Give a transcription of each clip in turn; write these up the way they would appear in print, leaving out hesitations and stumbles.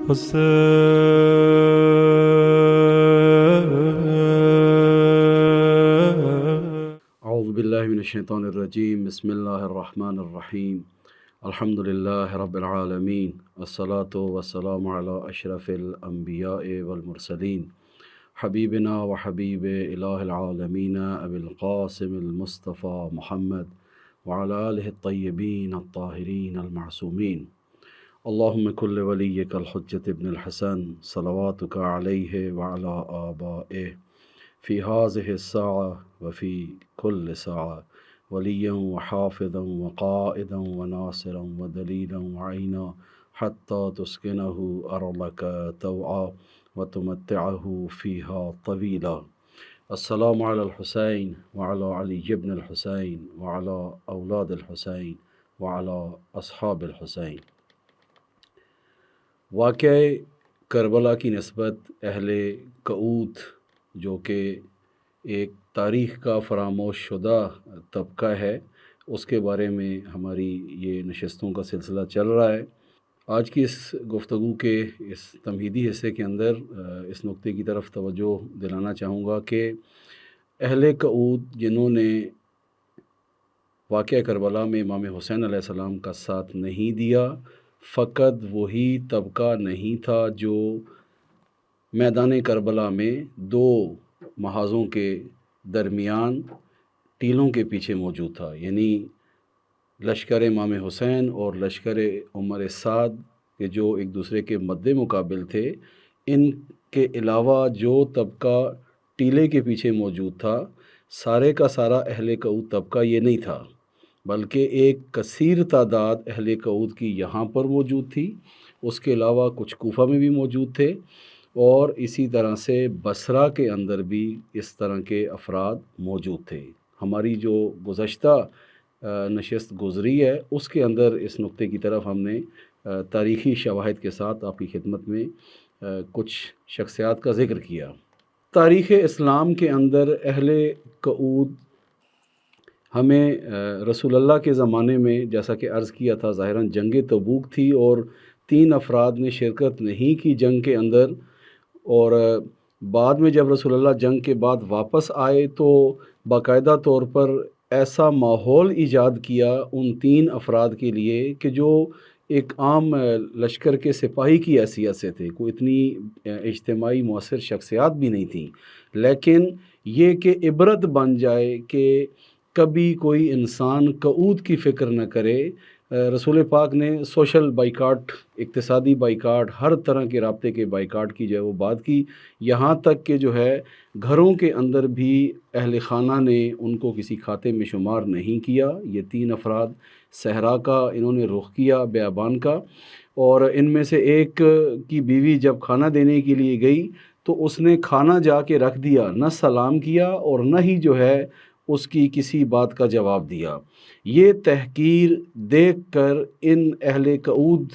اعوذ باللہ من الشیطان الرجیم بسم اللہ الرحمن الرحیم الحمد للہ رب العالمین والصلاة والسلام علی اشرف الانبیاء والمرسلین حبیبنا و حبیب الہ العالمین ابی القاسم المصطفیٰ محمد وعلی آلہ الطیبین الطاہرین المعصومین اللہم کل ولیک الحجۃ ابن الحسن صلواتک علیہ وعلی آبائہ فی هذه الساعة وفی کل ساعة ولیا وحافظا وقائدا وناصرا ودلیلا وعینا حتی تسکنہ ارضک طوعا وتمتعہ فیہا طویلا. السلام علی الحسین وعلی علی ابن الحسین وعلی اولاد الحسین وعلی اصحاب الحسین. واقعہ کربلا کی نسبت اہل کعود جو کہ ایک تاریخ کا فراموش شدہ طبقہ ہے، اس کے بارے میں ہماری یہ نشستوں کا سلسلہ چل رہا ہے. آج کی اس گفتگو کے اس تمہیدی حصے کے اندر اس نقطے کی طرف توجہ دلانا چاہوں گا کہ اہل کعود جنہوں نے واقعہ کربلا میں امام حسین علیہ السلام کا ساتھ نہیں دیا، فقط وہی طبقہ نہیں تھا جو میدان کربلا میں دو محاذوں کے درمیان ٹیلوں کے پیچھے موجود تھا، یعنی لشکر امام حسین اور لشکر عمر سعد کے جو ایک دوسرے کے مد مقابل تھے. ان کے علاوہ جو طبقہ ٹیلے کے پیچھے موجود تھا، سارے کا سارا اہل کعود طبقہ یہ نہیں تھا، بلکہ ایک کثیر تعداد اہل کعود کی یہاں پر موجود تھی. اس کے علاوہ کچھ کوفہ میں بھی موجود تھے، اور اسی طرح سے بصرہ کے اندر بھی اس طرح کے افراد موجود تھے. ہماری جو گزشتہ نشست گزری ہے اس کے اندر اس نقطے کی طرف ہم نے تاریخی شواہد کے ساتھ آپ کی خدمت میں کچھ شخصیات کا ذکر کیا. تاریخ اسلام کے اندر اہل کعود ہمیں رسول اللہ کے زمانے میں، جیسا کہ عرض کیا تھا، ظاہراً جنگ تبوک تھی اور 3 افراد نے شرکت نہیں کی جنگ کے اندر، اور بعد میں جب رسول اللہ جنگ کے بعد واپس آئے تو باقاعدہ طور پر ایسا ماحول ایجاد کیا ان 3 افراد کے لیے کہ جو ایک عام لشکر کے سپاہی کی حیثیت سے تھے، کوئی اتنی اجتماعی مؤثر شخصیات بھی نہیں تھیں، لیکن یہ کہ عبرت بن جائے کہ کبھی کوئی انسان کعود کی فکر نہ کرے. رسول پاک نے سوشل بائیکاٹ، اقتصادی بائیکاٹ، ہر طرح کے رابطے کے بائیکاٹ کی جو ہے وہ بات کی، یہاں تک کہ جو ہے گھروں کے اندر بھی اہل خانہ نے ان کو کسی کھاتے میں شمار نہیں کیا. یہ 3 افراد صحرا کا انہوں نے رخ کیا، بیابان کا، اور ان میں سے ایک کی بیوی جب کھانا دینے کے لیے گئی تو اس نے کھانا جا کے رکھ دیا، نہ سلام کیا اور نہ ہی جو ہے اس کی کسی بات کا جواب دیا. یہ تحقیر دیکھ کر ان اہل کعود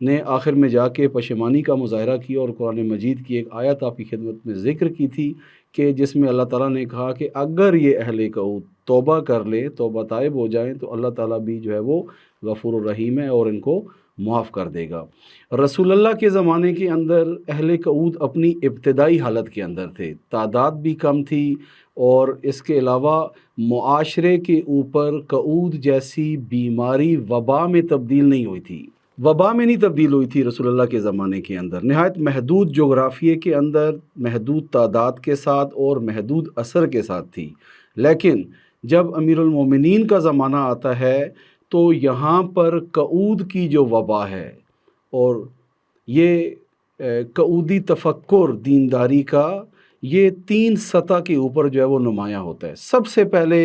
نے آخر میں جا کے پشیمانی کا مظاہرہ کیا، اور قرآن مجید کی ایک آیت آپ کی خدمت میں ذکر کی تھی کہ جس میں اللہ تعالیٰ نے کہا کہ اگر یہ اہل کعود توبہ کر لیں، توبہ طائب ہو جائیں، تو اللہ تعالیٰ بھی جو ہے وہ غفور الرحیم ہے اور ان کو معاف کر دے گا. رسول اللہ کے زمانے کے اندر اہل کعود اپنی ابتدائی حالت کے اندر تھے، تعداد بھی کم تھی، اور اس کے علاوہ معاشرے کے اوپر کعود جیسی بیماری وبا میں تبدیل نہیں ہوئی تھی. وبا میں نہیں تبدیل ہوئی تھی رسول اللہ کے زمانے کے اندر، نہایت محدود جغرافیے کے اندر، محدود تعداد کے ساتھ اور محدود اثر کے ساتھ تھی. لیکن جب امیر المومنین کا زمانہ آتا ہے تو یہاں پر کعود کی جو وبا ہے، اور یہ کعودی تفکر دینداری کا، یہ 3 سطح کے اوپر جو ہے وہ نمایاں ہوتا ہے. سب سے پہلے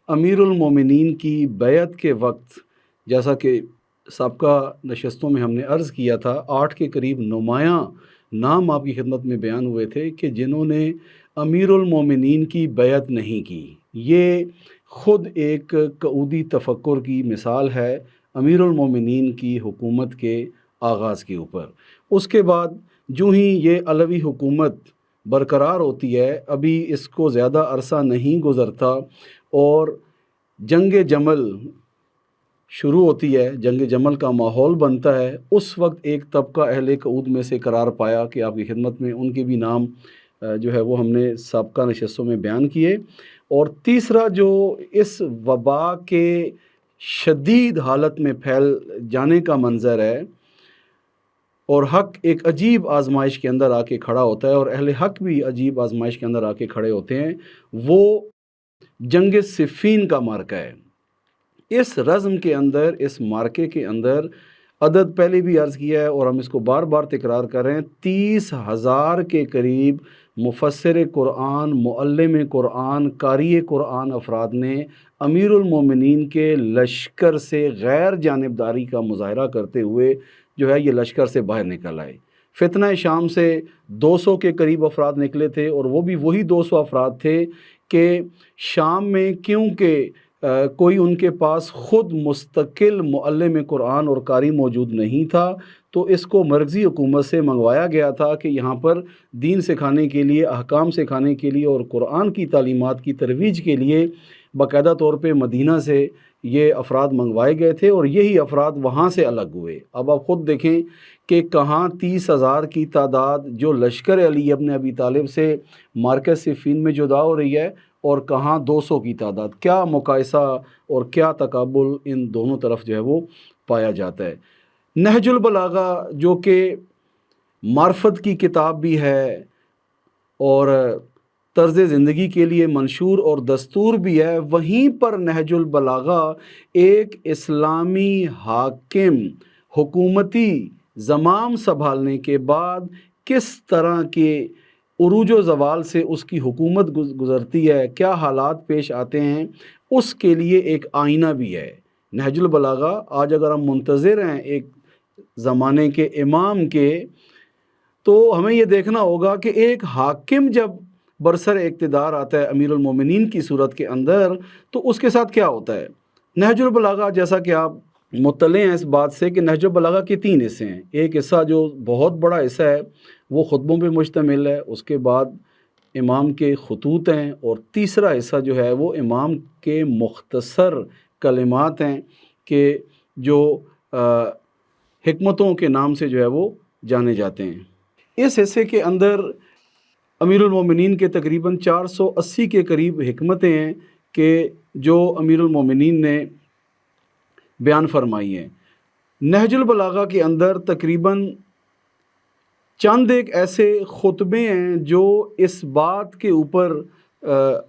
امیر المومنین کی بیعت کے وقت، جیسا کہ سابقہ نشستوں میں ہم نے عرض کیا تھا، 8 کے قریب نمایاں نام آپ کی خدمت میں بیان ہوئے تھے کہ جنہوں نے امیر المومنین کی بیعت نہیں کی. یہ خود ایک کعودی تفکر کی مثال ہے امیر المومنین کی حکومت کے آغاز کے اوپر. اس کے بعد جو ہی یہ علوی حکومت برقرار ہوتی ہے، ابھی اس کو زیادہ عرصہ نہیں گزرتا اور جنگ جمل شروع ہوتی ہے، جنگ جمل کا ماحول بنتا ہے، اس وقت ایک طبقہ اہل قعود میں سے قرار پایا کہ آپ کی خدمت میں ان کے بھی نام جو ہے وہ ہم نے سابقہ نشستوں میں بیان کیے۔ اور تیسرا جو اس وبا کے شدید حالت میں پھیل جانے کا منظر ہے، اور حق ایک عجیب آزمائش کے اندر آ کے کھڑا ہوتا ہے، اور اہل حق بھی عجیب آزمائش کے اندر آ کے کھڑے ہوتے ہیں، وہ جنگ صفین کا مارکہ ہے۔ اس رزم کے اندر، اس مارکے کے اندر عدد پہلے بھی عرض کیا ہے اور ہم اس کو بار بار تکرار کر رہے ہیں، 30,000 کے قریب مفسر قرآن، معلم قرآن، قاری قرآن افراد نے امیر المومنین کے لشکر سے غیر جانبداری کا مظاہرہ کرتے ہوئے جو ہے یہ لشکر سے باہر نکل آئے۔ فتنہ شام سے 200 کے قریب افراد نکلے تھے، اور وہ بھی وہی 200 افراد تھے کہ شام میں کیونکہ کوئی ان کے پاس خود مستقل معلم قرآن اور قاری موجود نہیں تھا، تو اس کو مرکزی حکومت سے منگوایا گیا تھا کہ یہاں پر دین سکھانے کے لیے، احکام سکھانے کے لیے اور قرآن کی تعلیمات کی ترویج کے لیے باقاعدہ طور پہ مدینہ سے یہ افراد منگوائے گئے تھے، اور یہی افراد وہاں سے الگ ہوئے۔ اب آپ خود دیکھیں کہ کہاں 30,000 کی تعداد جو لشکر علی ابن ابی طالب سے مارکہ صفین میں جدا ہو رہی ہے، اور کہاں 200 کی تعداد، کیا مقایسہ اور کیا تقابل ان دونوں طرف جو ہے وہ پایا جاتا ہے۔ نہج البلاغہ جو کہ معرفت کی کتاب بھی ہے اور طرز زندگی کے لیے منشور اور دستور بھی ہے، وہیں پر نہج البلاغہ ایک اسلامی حاکم حکومتی زمام سنبھالنے کے بعد کس طرح کے عروج و زوال سے اس کی حکومت گزرتی ہے، کیا حالات پیش آتے ہیں، اس کے لیے ایک آئینہ بھی ہے نہج البلاغہ۔ آج اگر ہم منتظر ہیں ایک زمانے کے امام کے، تو ہمیں یہ دیکھنا ہوگا کہ ایک حاکم جب برسر اقتدار آتا ہے امیر المومنین کی صورت کے اندر، تو اس کے ساتھ کیا ہوتا ہے۔ نہج البلاغہ، جیسا کہ آپ مطلع ہیں اس بات سے کہ نہج البلاغہ کے 3 حصے ہیں۔ ایک حصہ جو بہت بڑا حصہ ہے وہ خطبوں پہ مشتمل ہے، اس کے بعد امام کے خطوط ہیں، اور تیسرا حصہ جو ہے وہ امام کے مختصر کلمات ہیں کہ جو حکمتوں کے نام سے جو ہے وہ جانے جاتے ہیں۔ اس حصے کے اندر امیر المومنین کے تقریباً 480 کے قریب حکمتیں ہیں کہ جو امیر المومنین نے بیان فرمائی ہیں۔ نہج البلاغہ کے اندر تقریباً چند ایک ایسے خطبے ہیں جو اس بات کے اوپر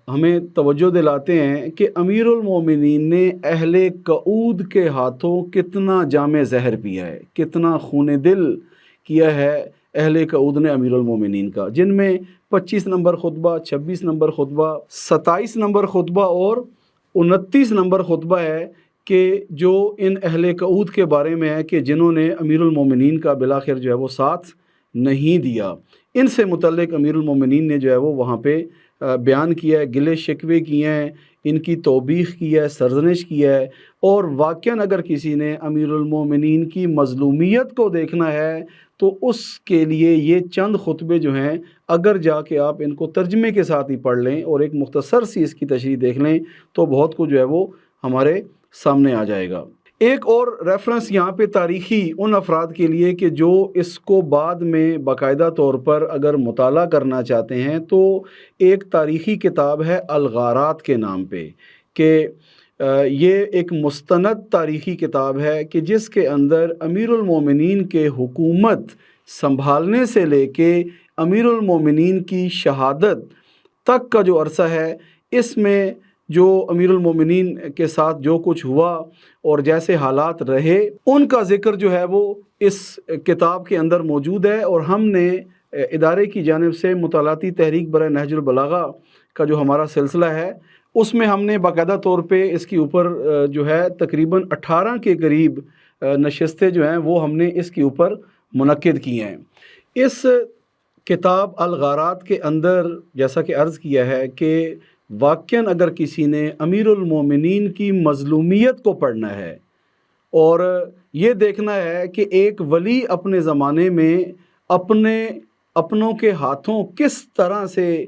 ہمیں توجہ دلاتے ہیں کہ امیر المومنین نے اہل قعود کے ہاتھوں کتنا جام زہر پیا ہے، کتنا خون دل کیا ہے اہل قعود نے امیر المومنین کا، جن میں 25 نمبر خطبہ، 26 نمبر خطبہ، 27 نمبر خطبہ اور 29 نمبر خطبہ ہے کہ جو ان اہل قعود کے بارے میں ہے کہ جنہوں نے امیر المومنین کا بالآخر جو ہے وہ ساتھ نہیں دیا۔ ان سے متعلق امیر المومنین نے جو ہے وہ وہاں پہ بیان کیا ہے، گلے شکوے کیے ہیں، ان کی توبیخ کی ہے، سرزنش کی ہے، اور واقعاً اگر کسی نے امیر المومنین کی مظلومیت کو دیکھنا ہے تو اس کے لیے یہ چند خطبے جو ہیں اگر جا کے آپ ان کو ترجمے کے ساتھ ہی پڑھ لیں اور ایک مختصر سی اس کی تشریح دیکھ لیں تو بہت کچھ جو ہے وہ ہمارے سامنے آ جائے گا۔ ایک اور ریفرنس یہاں پہ تاریخی ان افراد کے لیے کہ جو اس کو بعد میں باقاعدہ طور پر اگر مطالعہ کرنا چاہتے ہیں، تو ایک تاریخی کتاب ہے الغارات کے نام پہ، کہ یہ ایک مستند تاریخی کتاب ہے کہ جس کے اندر امیر المومنین کے حکومت سنبھالنے سے لے کے امیر المومنین کی شہادت تک کا جو عرصہ ہے، اس میں جو امیر المومنین کے ساتھ جو کچھ ہوا اور جیسے حالات رہے، ان کا ذکر جو ہے وہ اس کتاب کے اندر موجود ہے، اور ہم نے ادارے کی جانب سے مطالعاتی تحریک برائے نہج البلاغہ کا جو ہمارا سلسلہ ہے، اس میں ہم نے باقاعدہ طور پہ اس کے اوپر جو ہے تقریباً 18 کے قریب نشستیں جو ہیں وہ ہم نے اس کے اوپر منعقد کی ہیں۔ اس کتاب الغارات کے اندر جیسا کہ عرض کیا ہے کہ واقعاً اگر کسی نے امیر المومنین کی مظلومیت کو پڑھنا ہے اور یہ دیکھنا ہے کہ ایک ولی اپنے زمانے میں اپنوں کے ہاتھوں کس طرح سے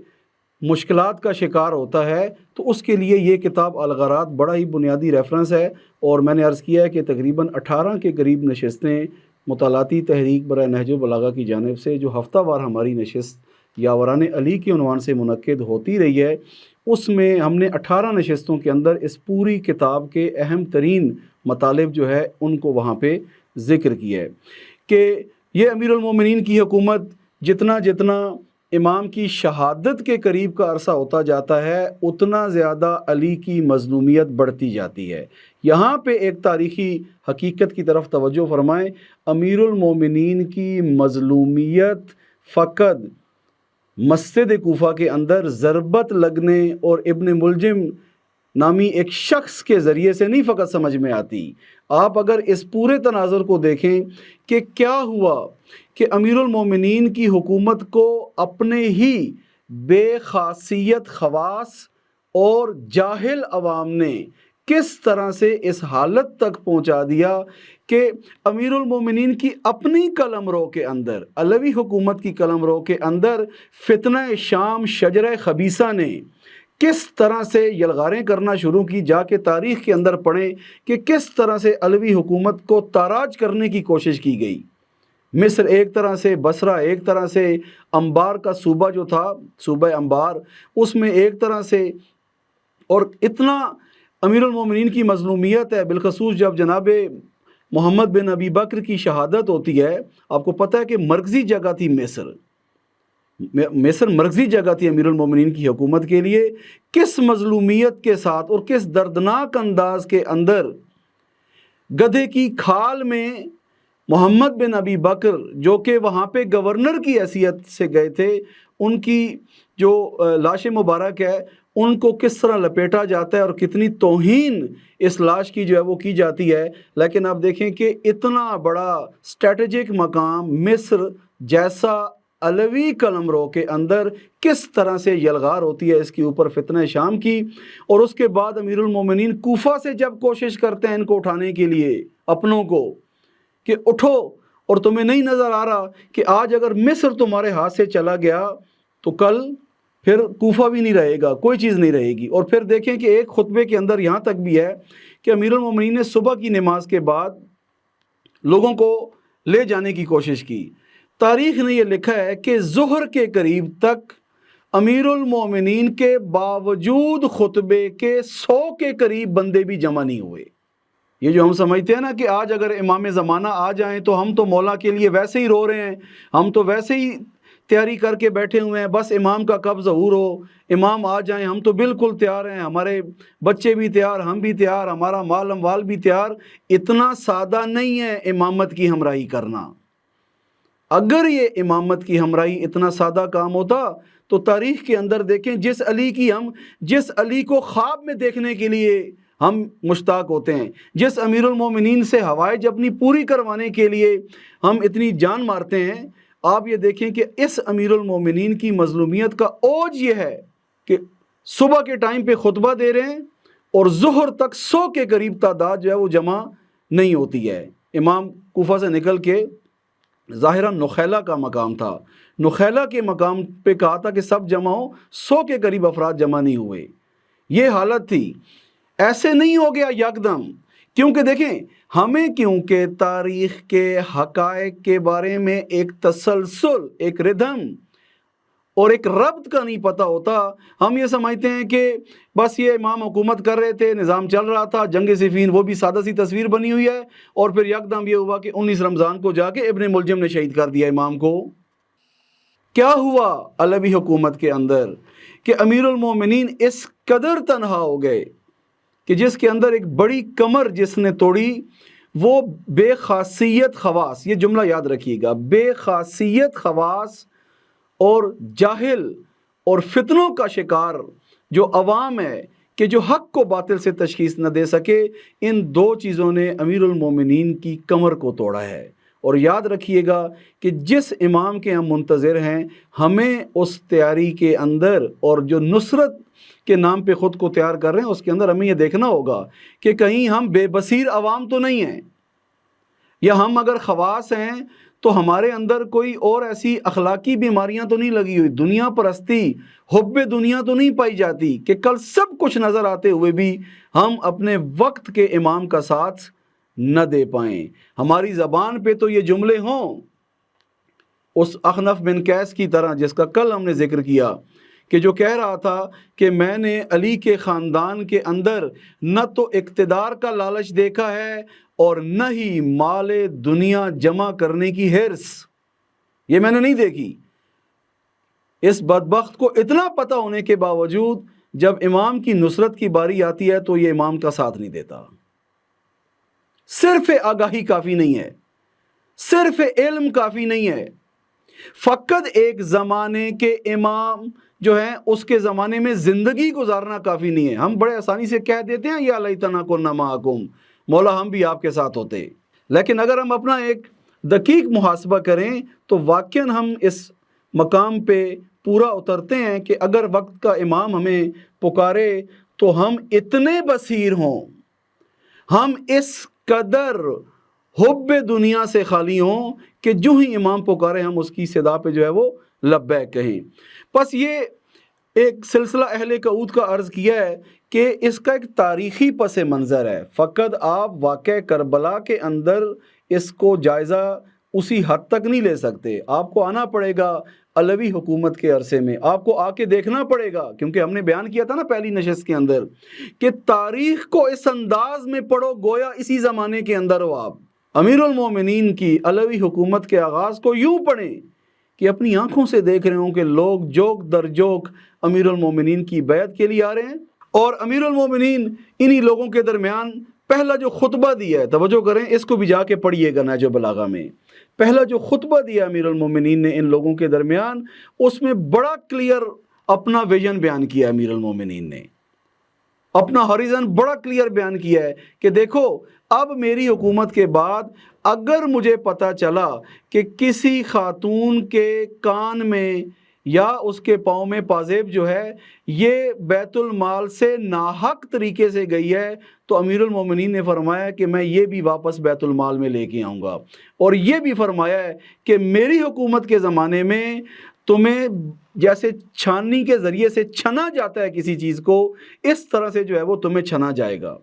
مشکلات کا شکار ہوتا ہے، تو اس کے لیے یہ کتاب الغرات بڑا ہی بنیادی ریفرنس ہے، اور میں نے عرض کیا ہے کہ تقریباً 18 کے قریب نشستیں مطالعاتی تحریک برائے نہج و بلاغہ کی جانب سے، جو ہفتہ وار ہماری نشست یاوران علی کے عنوان سے منعقد ہوتی رہی ہے، اس میں ہم نے 18 نشستوں کے اندر اس پوری کتاب کے اہم ترین مطالب جو ہے ان کو وہاں پہ ذکر کیا ہے کہ یہ امیر المومنین کی حکومت جتنا جتنا امام کی شہادت کے قریب کا عرصہ ہوتا جاتا ہے، اتنا زیادہ علی کی مظلومیت بڑھتی جاتی ہے۔ یہاں پہ ایک تاریخی حقیقت کی طرف توجہ فرمائیں، امیر المومنین کی مظلومیت فقط مسجد کوفہ کے اندر ضربت لگنے اور ابن ملجم نامی ایک شخص کے ذریعے سے نہیں فقط سمجھ میں آتی۔ آپ اگر اس پورے تناظر کو دیکھیں کہ کیا ہوا کہ امیر المومنین کی حکومت کو اپنے ہی بے خاصیت خواص اور جاہل عوام نے کس طرح سے اس حالت تک پہنچا دیا کہ امیر المومنین کی اپنی قلمرو کے اندر، علوی حکومت کی قلمرو کے اندر فتنہ شام شجرہ خبیثہ نے کس طرح سے یلغاریں کرنا شروع کی۔ جا کے تاریخ کے اندر پڑھیں کہ کس طرح سے علوی حکومت کو تاراج کرنے کی کوشش کی گئی۔ مصر ایک طرح سے، بصرہ ایک طرح سے، انبار کا صوبہ جو تھا صوبہ انبار، اس میں ایک طرح سے، اور اتنا امیر المومنین کی مظلومیت ہے، بالخصوص جب جناب محمد بن ابی بکر کی شہادت ہوتی ہے۔ آپ کو پتہ ہے کہ مرکزی جگہ تھی مصر مرکزی جگہ تھی امیر المومنین کی حکومت کے لیے، کس مظلومیت کے ساتھ اور کس دردناک انداز کے اندر گدھے کی کھال میں محمد بن ابی بکر جو کہ وہاں پہ گورنر کی حیثیت سے گئے تھے، ان کی جو لاش مبارک ہے ان کو کس طرح لپیٹا جاتا ہے اور کتنی توہین اس لاش کی جو ہے وہ کی جاتی ہے۔ لیکن آپ دیکھیں کہ اتنا بڑا اسٹریٹجک مقام مصر جیسا علوی قلمرو کے اندر کس طرح سے یلغار ہوتی ہے اس کے اوپر فتنہ شام کی، اور اس کے بعد امیر المومنین کوفہ سے جب کوشش کرتے ہیں ان کو اٹھانے کے لیے اپنوں کو کہ اٹھو، اور تمہیں نہیں نظر آ رہا کہ آج اگر مصر تمہارے ہاتھ سے چلا گیا تو کل پھر کوفہ بھی نہیں رہے گا، کوئی چیز نہیں رہے گی۔ اور پھر دیکھیں کہ ایک خطبے کے اندر یہاں تک بھی ہے کہ امیر المومنین نے صبح کی نماز کے بعد لوگوں کو لے جانے کی کوشش کی۔ تاریخ نے یہ لکھا ہے کہ ظہر کے قریب تک امیر المومنین کے باوجود خطبے کے 100 کے قریب بندے بھی جمع نہیں ہوئے۔ یہ جو ہم سمجھتے ہیں نا کہ آج اگر امام زمانہ آ جائیں تو ہم تو مولا کے لیے ویسے ہی رو رہے ہیں، ہم تو ویسے ہی تیاری کر کے بیٹھے ہوئے ہیں، بس امام کا کب ظہور ہو، امام آ جائیں ہم تو بالکل تیار ہیں، ہمارے بچے بھی تیار، ہم بھی تیار، ہمارا مال اموال بھی تیار۔ اتنا سادہ نہیں ہے امامت کی ہمراہی کرنا۔ اگر یہ امامت کی ہمراہی اتنا سادہ کام ہوتا تو تاریخ کے اندر دیکھیں جس علی کو خواب میں دیکھنے کے لیے ہم مشتاق ہوتے ہیں، جس امیر المومنین سے ہوائج اپنی پوری کروانے کے لیے ہم اتنی جان مارتے ہیں، آپ یہ دیکھیں کہ اس امیر المومنین کی مظلومیت کا اوج یہ ہے کہ صبح کے ٹائم پہ خطبہ دے رہے ہیں اور ظہر تک 100 کے قریب تعداد جو ہے وہ جمع نہیں ہوتی ہے۔ امام کوفہ سے نکل کے ظاہراً نخیلہ کا مقام تھا، نخیلہ کے مقام پہ کہا تھا کہ سب جمع ہو، 100 کے قریب افراد جمع نہیں ہوئے۔ یہ حالت تھی، ایسے نہیں ہو گیا یکدم، کیونکہ دیکھیں ہمیں کیونکہ تاریخ کے حقائق کے بارے میں ایک تسلسل، ایک ردھم اور ایک ربط کا نہیں پتہ ہوتا۔ ہم یہ سمجھتے ہیں کہ بس یہ امام حکومت کر رہے تھے، نظام چل رہا تھا، جنگ صفین وہ بھی سادہ سی تصویر بنی ہوئی ہے، اور پھر یکدم یہ ہوا کہ 19 رمضان کو جا کے ابن ملجم نے شہید کر دیا امام کو۔ کیا ہوا علوی حکومت کے اندر کہ امیر المومنین اس قدر تنہا ہو گئے کہ جس کے اندر ایک بڑی کمر جس نے توڑی وہ بے خاصیت خواص، یہ جملہ یاد رکھیے گا، بے خاصیت خواص اور جاہل اور فتنوں کا شکار جو عوام ہے کہ جو حق کو باطل سے تشخیص نہ دے سکے، ان دو چیزوں نے امیر المومنین کی کمر کو توڑا ہے۔ اور یاد رکھیے گا کہ جس امام کے ہم منتظر ہیں، ہمیں اس تیاری کے اندر اور جو نصرت کے نام پہ خود کو تیار کر رہے ہیں اس کے اندر ہمیں یہ دیکھنا ہوگا کہ کہیں ہم بے بصیر عوام تو نہیں ہیں، یا ہم اگر خواص ہیں تو ہمارے اندر کوئی اور ایسی اخلاقی بیماریاں تو نہیں لگی ہوئی، دنیا پرستی، حب دنیا تو نہیں پائی جاتی کہ کل سب کچھ نظر آتے ہوئے بھی ہم اپنے وقت کے امام کا ساتھ نہ دے پائیں۔ ہماری زبان پہ تو یہ جملے ہوں اس اخنف بن قیس کی طرح جس کا کل ہم نے ذکر کیا، کہ جو کہہ رہا تھا کہ میں نے علی کے خاندان کے اندر نہ تو اقتدار کا لالچ دیکھا ہے اور نہ ہی مال دنیا جمع کرنے کی حرص، یہ میں نے نہیں دیکھی۔ اس بدبخت کو اتنا پتہ ہونے کے باوجود جب امام کی نصرت کی باری آتی ہے تو یہ امام کا ساتھ نہیں دیتا۔ صرف آگاہی کافی نہیں ہے، صرف علم کافی نہیں ہے، فقط ایک زمانے کے امام جو ہیں اس کے زمانے میں زندگی گزارنا کافی نہیں ہے۔ ہم بڑے آسانی سے کہہ دیتے ہیں یا لیتنا کنا معکم، مولا ہم بھی آپ کے ساتھ ہوتے، لیکن اگر ہم اپنا ایک دقیق محاسبہ کریں تو واقعاً ہم اس مقام پہ پورا اترتے ہیں کہ اگر وقت کا امام ہمیں پکارے تو ہم اتنے بصیر ہوں، ہم اس قدر حب دنیا سے خالی ہوں کہ جو ہی امام پکارے ہم اس کی صدا پہ جو ہے وہ لبیک کہیں۔ بس یہ ایک سلسلہ اہل کعود کا عرض کیا ہے کہ اس کا ایک تاریخی پس منظر ہے، فقط آپ واقع کربلا کے اندر اس کو جائزہ اسی حد تک نہیں لے سکتے، آپ کو آنا پڑے گا علوی حکومت کے عرصے میں، آپ کو آ کے دیکھنا پڑے گا، کیونکہ ہم نے بیان کیا تھا نا پہلی نشست کے اندر کہ تاریخ کو اس انداز میں پڑھو گویا اسی زمانے کے اندر ہو آپ۔ امیر المومنین کی علوی حکومت کے آغاز کو یوں پڑھیں کہ اپنی آنکھوں سے دیکھ رہے ہوں کہ لوگ جوک در جوک امیر المومنین کی بیعت کے لیے آ رہے ہیں، اور امیر المومنین انہی لوگوں کے درمیان پہلا جو خطبہ دیا ہے، توجہ کریں اس کو بھی جا کے پڑھیے گا نہج بلاغہ میں، پہلا جو خطبہ دیا امیر المومنین نے ان لوگوں کے درمیان، اس میں بڑا کلیئر اپنا ویژن بیان کیا امیر المومنین نے، اپنا ہاریزن بڑا کلیئر بیان کیا ہے کہ دیکھو اب میری حکومت کے بعد اگر مجھے پتہ چلا کہ کسی خاتون کے کان میں یا اس کے پاؤں میں پازیب جو ہے یہ بیت المال سے ناحق طریقے سے گئی ہے تو امیر المومنین نے فرمایا کہ میں یہ بھی واپس بیت المال میں لے کے آؤں گا، اور یہ بھی فرمایا ہے کہ میری حکومت کے زمانے میں تمہیں جیسے چھاننی کے ذریعے سے چھنا جاتا ہے کسی چیز کو، اس طرح سے جو ہے وہ تمہیں چھنا جائے گا۔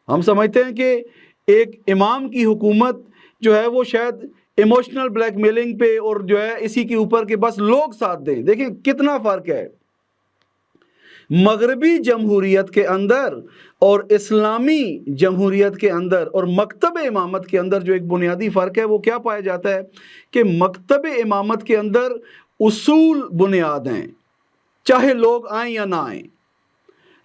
ہم سمجھتے ہیں کہ ایک امام کی حکومت جو ہے وہ شاید ایموشنل بلیک میلنگ پہ اور جو ہے اسی کے اوپر کہ بس لوگ ساتھ دیں، دیکھیں کتنا فرق ہے مغربی جمہوریت کے اندر اور اسلامی جمہوریت کے اندر اور مکتب امامت کے اندر جو ایک بنیادی فرق ہے وہ کیا پایا جاتا ہے کہ مکتب امامت کے اندر اصول بنیاد ہیں چاہے لوگ آئیں یا نہ آئیں،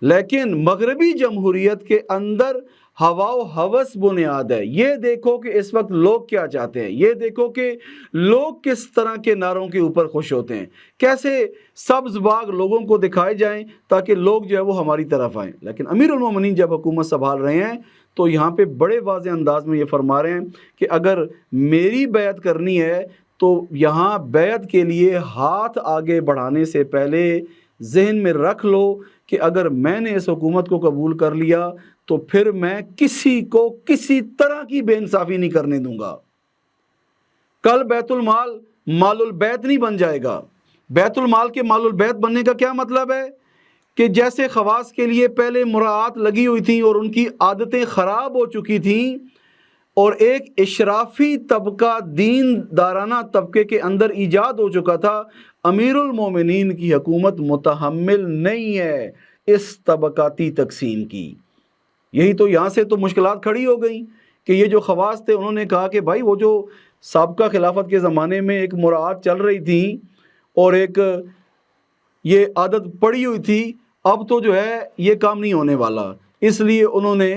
لیکن مغربی جمہوریت کے اندر ہوا و ہوس بنیاد ہے۔ یہ دیکھو کہ اس وقت لوگ کیا چاہتے ہیں، یہ دیکھو کہ لوگ کس طرح کے نعروں کے اوپر خوش ہوتے ہیں، کیسے سبز باغ لوگوں کو دکھائے جائیں تاکہ لوگ جو ہے وہ ہماری طرف آئیں۔ لیکن امیر المومنین جب حکومت سنبھال رہے ہیں تو یہاں پہ بڑے واضح انداز میں یہ فرما رہے ہیں کہ اگر میری بیعت کرنی ہے تو یہاں بیعت کے لیے ہاتھ آگے بڑھانے سے پہلے ذہن میں رکھ لو کہ اگر میں نے اس حکومت کو قبول کر لیا تو پھر میں کسی کو کسی طرح کی بے انصافی نہیں کرنے دوں گا۔ کل بیت المال مال البیت نہیں بن جائے گا۔ بیت المال کے مال البیت بننے کا کیا مطلب ہے کہ جیسے خواص کے لیے پہلے مراعات لگی ہوئی تھیں اور ان کی عادتیں خراب ہو چکی تھیں اور ایک اشرافی طبقہ دین دارانہ طبقے کے اندر ایجاد ہو چکا تھا، امیر المومنین کی حکومت متحمل نہیں ہے اس طبقاتی تقسیم کی۔ یہی تو یہاں سے تو مشکلات کھڑی ہو گئیں کہ یہ جو خواص تھے انہوں نے کہا کہ بھائی وہ جو سابقہ خلافت کے زمانے میں ایک مراعات چل رہی تھی اور ایک یہ عادت پڑی ہوئی تھی، اب تو جو ہے یہ کام نہیں ہونے والا، اس لیے انہوں نے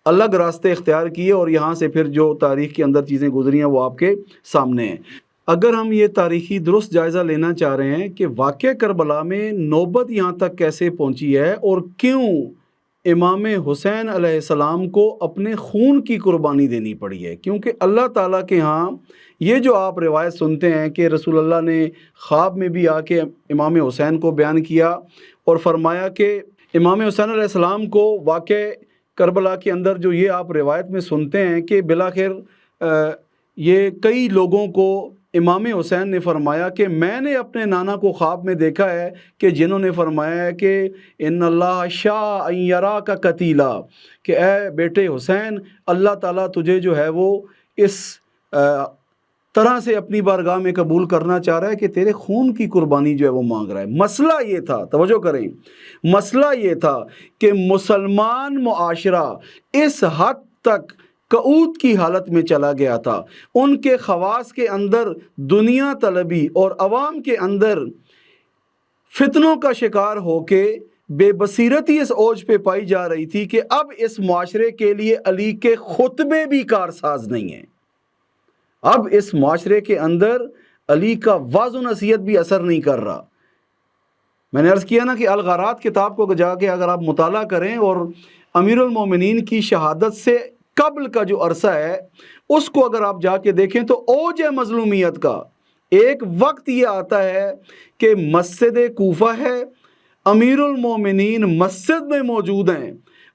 الگ راستے اختیار کیے اور یہاں سے پھر جو تاریخ کے اندر چیزیں گزری ہیں وہ آپ کے سامنے ہیں۔ اگر ہم یہ تاریخی درست جائزہ لینا چاہ رہے ہیں کہ واقعہ کربلا میں نوبت یہاں تک کیسے پہنچی ہے اور کیوں امام حسین علیہ السلام کو اپنے خون کی قربانی دینی پڑی ہے، کیونکہ اللہ تعالیٰ کے ہاں یہ جو آپ روایت سنتے ہیں کہ رسول اللہ نے خواب میں بھی آ کے امام حسین کو بیان کیا اور فرمایا کہ امام حسین علیہ السلام کو واقع کربلا کے اندر جو یہ آپ روایت میں سنتے ہیں کہ بلاخر یہ کئی لوگوں کو امام حسین نے فرمایا کہ میں نے اپنے نانا کو خواب میں دیکھا ہے کہ جنہوں نے فرمایا ہے کہ ان اللہ شاء ان یراک قتیلا، کہ اے بیٹے حسین، اللہ تعالیٰ تجھے جو ہے وہ اس طرح سے اپنی بارگاہ میں قبول کرنا چاہ رہا ہے کہ تیرے خون کی قربانی جو ہے وہ مانگ رہا ہے۔ مسئلہ یہ تھا، توجہ کریں، مسئلہ یہ تھا کہ مسلمان معاشرہ اس حد تک قعود کی حالت میں چلا گیا تھا، ان کے خواص کے اندر دنیا طلبی اور عوام کے اندر فتنوں کا شکار ہو کے بے بصیرتی اس اوج پہ پائی جا رہی تھی کہ اب اس معاشرے کے لیے علی کے خطبے بھی کارساز نہیں ہیں، اب اس معاشرے کے اندر علی کا وعظ و نصیحت بھی اثر نہیں کر رہا۔ میں نے عرض کیا نا کہ الغارات کتاب کو جا کے اگر آپ مطالعہ کریں اور امیر المومنین کی شہادت سے قبل کا جو عرصہ ہے اس کو اگر آپ جا کے دیکھیں تو اوج مظلومیت کا ایک وقت یہ آتا ہے کہ مسجد کوفہ ہے، امیر المومنین مسجد میں موجود ہیں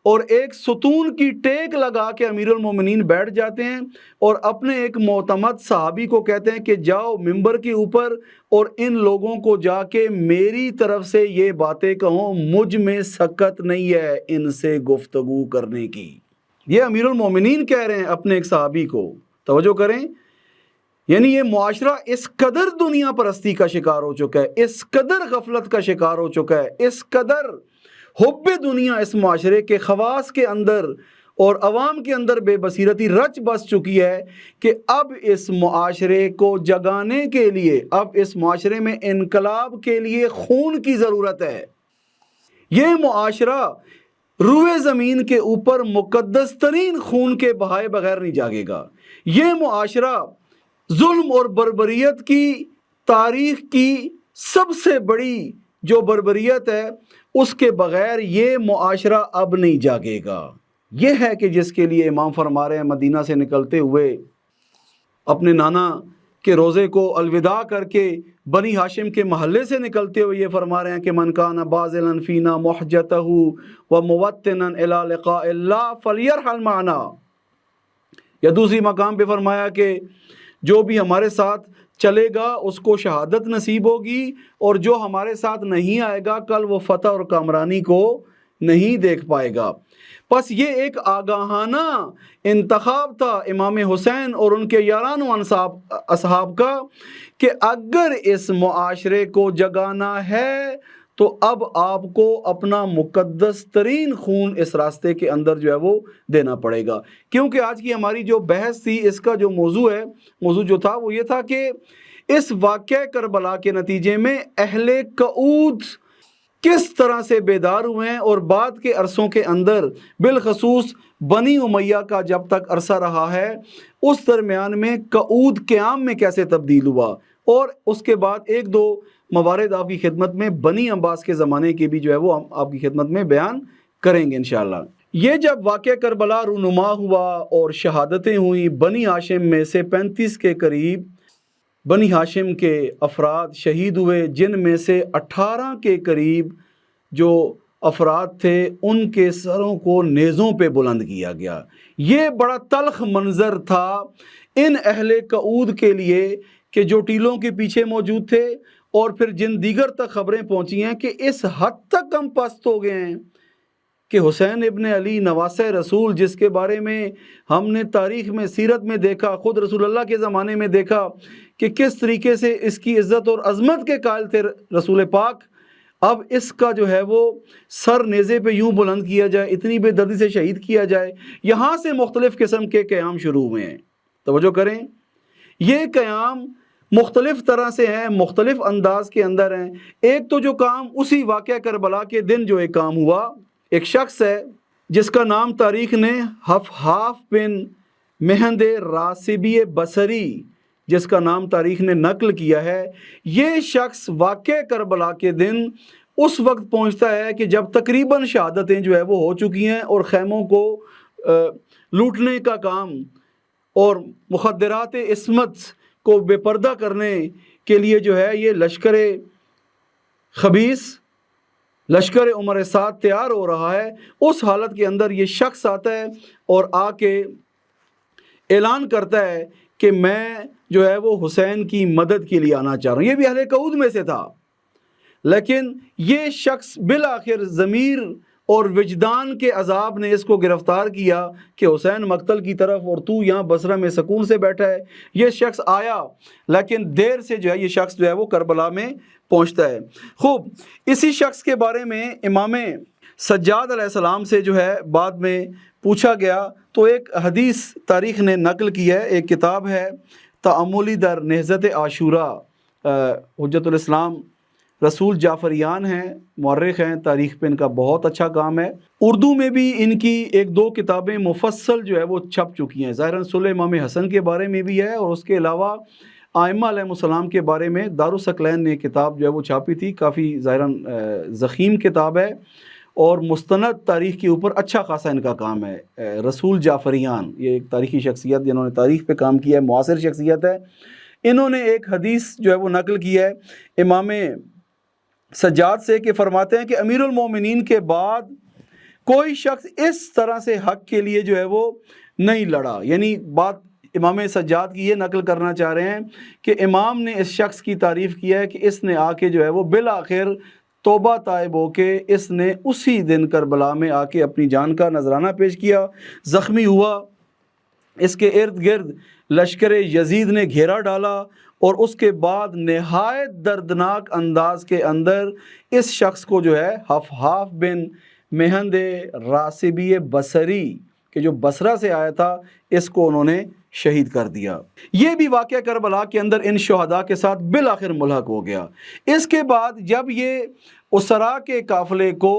اور ایک ستون کی ٹیک لگا کے امیر المومنین بیٹھ جاتے ہیں اور اپنے ایک معتمد صحابی کو کہتے ہیں کہ جاؤ ممبر کے اوپر اور ان لوگوں کو جا کے میری طرف سے یہ باتیں کہو، مجھ میں سکت نہیں ہے ان سے گفتگو کرنے کی۔ یہ امیر المومنین کہہ رہے ہیں اپنے ایک صحابی کو، توجہ کریں، یعنی یہ معاشرہ اس قدر دنیا پرستی کا شکار ہو چکا ہے، اس قدر غفلت کا شکار ہو چکا ہے، اس قدر حب دنیا اس معاشرے کے خواص کے اندر اور عوام کے اندر بے بصیرتی رچ بس چکی ہے کہ اب اس معاشرے کو جگانے کے لیے، اب اس معاشرے میں انقلاب کے لیے خون کی ضرورت ہے۔ یہ معاشرہ روئے زمین کے اوپر مقدس ترین خون کے بہائے بغیر نہیں جاگے گا۔ یہ معاشرہ ظلم اور بربریت کی تاریخ کی سب سے بڑی جو بربریت ہے اس کے بغیر یہ معاشرہ اب نہیں جاگے گا۔ یہ ہے کہ جس کے لیے امام فرما رہے ہیں مدینہ سے نکلتے ہوئے اپنے نانا کے روزے کو الوداع کر کے بنی ہاشم کے محلے سے نکلتے ہوئے یہ فرما رہے ہیں کہ من کان باذلا فینا محجتہ وموطنا الی لقاء اللہ فلیرحل معنا، یا دوسری مقام پہ فرمایا کہ جو بھی ہمارے ساتھ چلے گا اس کو شہادت نصیب ہوگی اور جو ہمارے ساتھ نہیں آئے گا کل وہ فتح اور کامرانی کو نہیں دیکھ پائے گا۔ پس یہ ایک آگاہانہ انتخاب تھا امام حسین اور ان کے یاران و اصحاب کا کہ اگر اس معاشرے کو جگانا ہے تو اب آپ کو اپنا مقدس ترین خون اس راستے کے اندر جو ہے وہ دینا پڑے گا۔ کیونکہ آج کی ہماری جو بحث تھی، اس کا جو موضوع جو تھا وہ یہ تھا کہ اس واقعہ کربلا کے نتیجے میں اہل قعود کس طرح سے بیدار ہوئے ہیں اور بعد کے عرصوں کے اندر بالخصوص بنی امیہ کا جب تک عرصہ رہا ہے اس درمیان میں قعود قیام میں کیسے تبدیل ہوا، اور اس کے بعد ایک دو موارد آپ کی خدمت میں بنی عباس کے زمانے کے بھی جو ہے وہ ہم آپ کی خدمت میں بیان کریں گے انشاءاللہ۔ یہ جب واقعہ کربلا رونما ہوا اور شہادتیں ہوئیں، بنی ہاشم میں سے 35 کے قریب بنی ہاشم کے افراد شہید ہوئے، جن میں سے 18 کے قریب جو افراد تھے ان کے سروں کو نیزوں پہ بلند کیا گیا۔ یہ بڑا تلخ منظر تھا ان اہل قعود کے لیے کہ جو ٹیلوں کے پیچھے موجود تھے، اور پھر جن دیگر تک خبریں پہنچی ہیں کہ اس حد تک ہم پست ہو گئے ہیں کہ حسین ابن علی نواسہ رسول، جس کے بارے میں ہم نے تاریخ میں سیرت میں دیکھا، خود رسول اللہ کے زمانے میں دیکھا کہ کس طریقے سے اس کی عزت اور عظمت کے قائل تھے رسول پاک، اب اس کا جو ہے وہ سر نیزے پہ یوں بلند کیا جائے، اتنی بے دردی سے شہید کیا جائے۔ یہاں سے مختلف قسم کے قیام شروع ہوئے ہیں، توجہ کریں، یہ قیام مختلف طرح سے ہیں، مختلف انداز کے اندر ہیں۔ ایک تو جو کام اسی واقعہ کربلا کے دن جو ایک کام ہوا، ایک شخص ہے جس کا نام تاریخ نے حفحاف بن مہند راسبی بصری، جس کا نام تاریخ نے نقل کیا ہے، یہ شخص واقعہ کربلا کے دن اس وقت پہنچتا ہے کہ جب تقریباً شہادتیں جو ہے وہ ہو چکی ہیں اور خیموں کو لوٹنے کا کام اور مخدرات عصمت کو بے پردہ کرنے کے لیے جو ہے یہ لشکر خبیث، لشکر عمر سعد تیار ہو رہا ہے، اس حالت کے اندر یہ شخص آتا ہے اور آ کے اعلان کرتا ہے کہ میں جو ہے وہ حسین کی مدد کے لیے آنا چاہ رہا ہوں. یہ بھی اہل قعود میں سے تھا، لیکن یہ شخص بالآخر ضمیر اور وجدان کے عذاب نے اس کو گرفتار کیا کہ حسین مقتل کی طرف اور تو یہاں بصرہ میں سکون سے بیٹھا ہے. یہ شخص آیا، لیکن دیر سے جو ہے یہ شخص جو ہے وہ کربلا میں پہنچتا ہے. خوب، اسی شخص کے بارے میں امام سجاد علیہ السلام سے جو ہے بعد میں پوچھا گیا تو ایک حدیث تاریخ نے نقل کی ہے. ایک کتاب ہے تأملی در نہضت عاشورہ، حجت الاسلام رسول جعفریان ہیں، مورخ ہیں، تاریخ پہ ان کا بہت اچھا کام ہے. اردو میں بھی ان کی ایک دو کتابیں مفصل جو ہے وہ چھپ چکی ہیں. ظاہراً صلح امام حسن کے بارے میں بھی ہے، اور اس کے علاوہ ائمہ علیہ السلام کے بارے میں دارالثقلین نے کتاب جو ہے وہ چھاپی تھی. کافی ظاہراً ضخیم کتاب ہے، اور مستند تاریخ کے اوپر اچھا خاصا ان کا کام ہے. رسول جعفریان یہ ایک تاریخی شخصیت جنہوں نے تاریخ پہ کام کیا ہے، معاصر شخصیت ہے. انہوں نے ایک حدیث جو ہے وہ نقل کی ہے امام سجاد سے کہ فرماتے ہیں کہ امیر المومنین کے بعد کوئی شخص اس طرح سے حق کے لیے جو ہے وہ نہیں لڑا. یعنی بات امام سجاد کی یہ نقل کرنا چاہ رہے ہیں کہ امام نے اس شخص کی تعریف کی ہے کہ اس نے آ کے جو ہے وہ بالآخر توبہ طائب ہو کے اس نے اسی دن کربلا میں آ کے اپنی جان کا نذرانہ پیش کیا، زخمی ہوا. اس کے ارد گرد لشکر یزید نے گھیرا ڈالا، اور اس کے بعد نہایت دردناک انداز کے اندر اس شخص کو جو ہے حفحاف بن مہند راسبی بصری کہ جو بصرہ سے آیا تھا، اس کو انہوں نے شہید کر دیا. یہ بھی واقعہ کربلا کے اندر ان شہداء کے ساتھ بالآخر ملحق ہو گیا. اس کے بعد جب یہ اسرا کے قافلے کو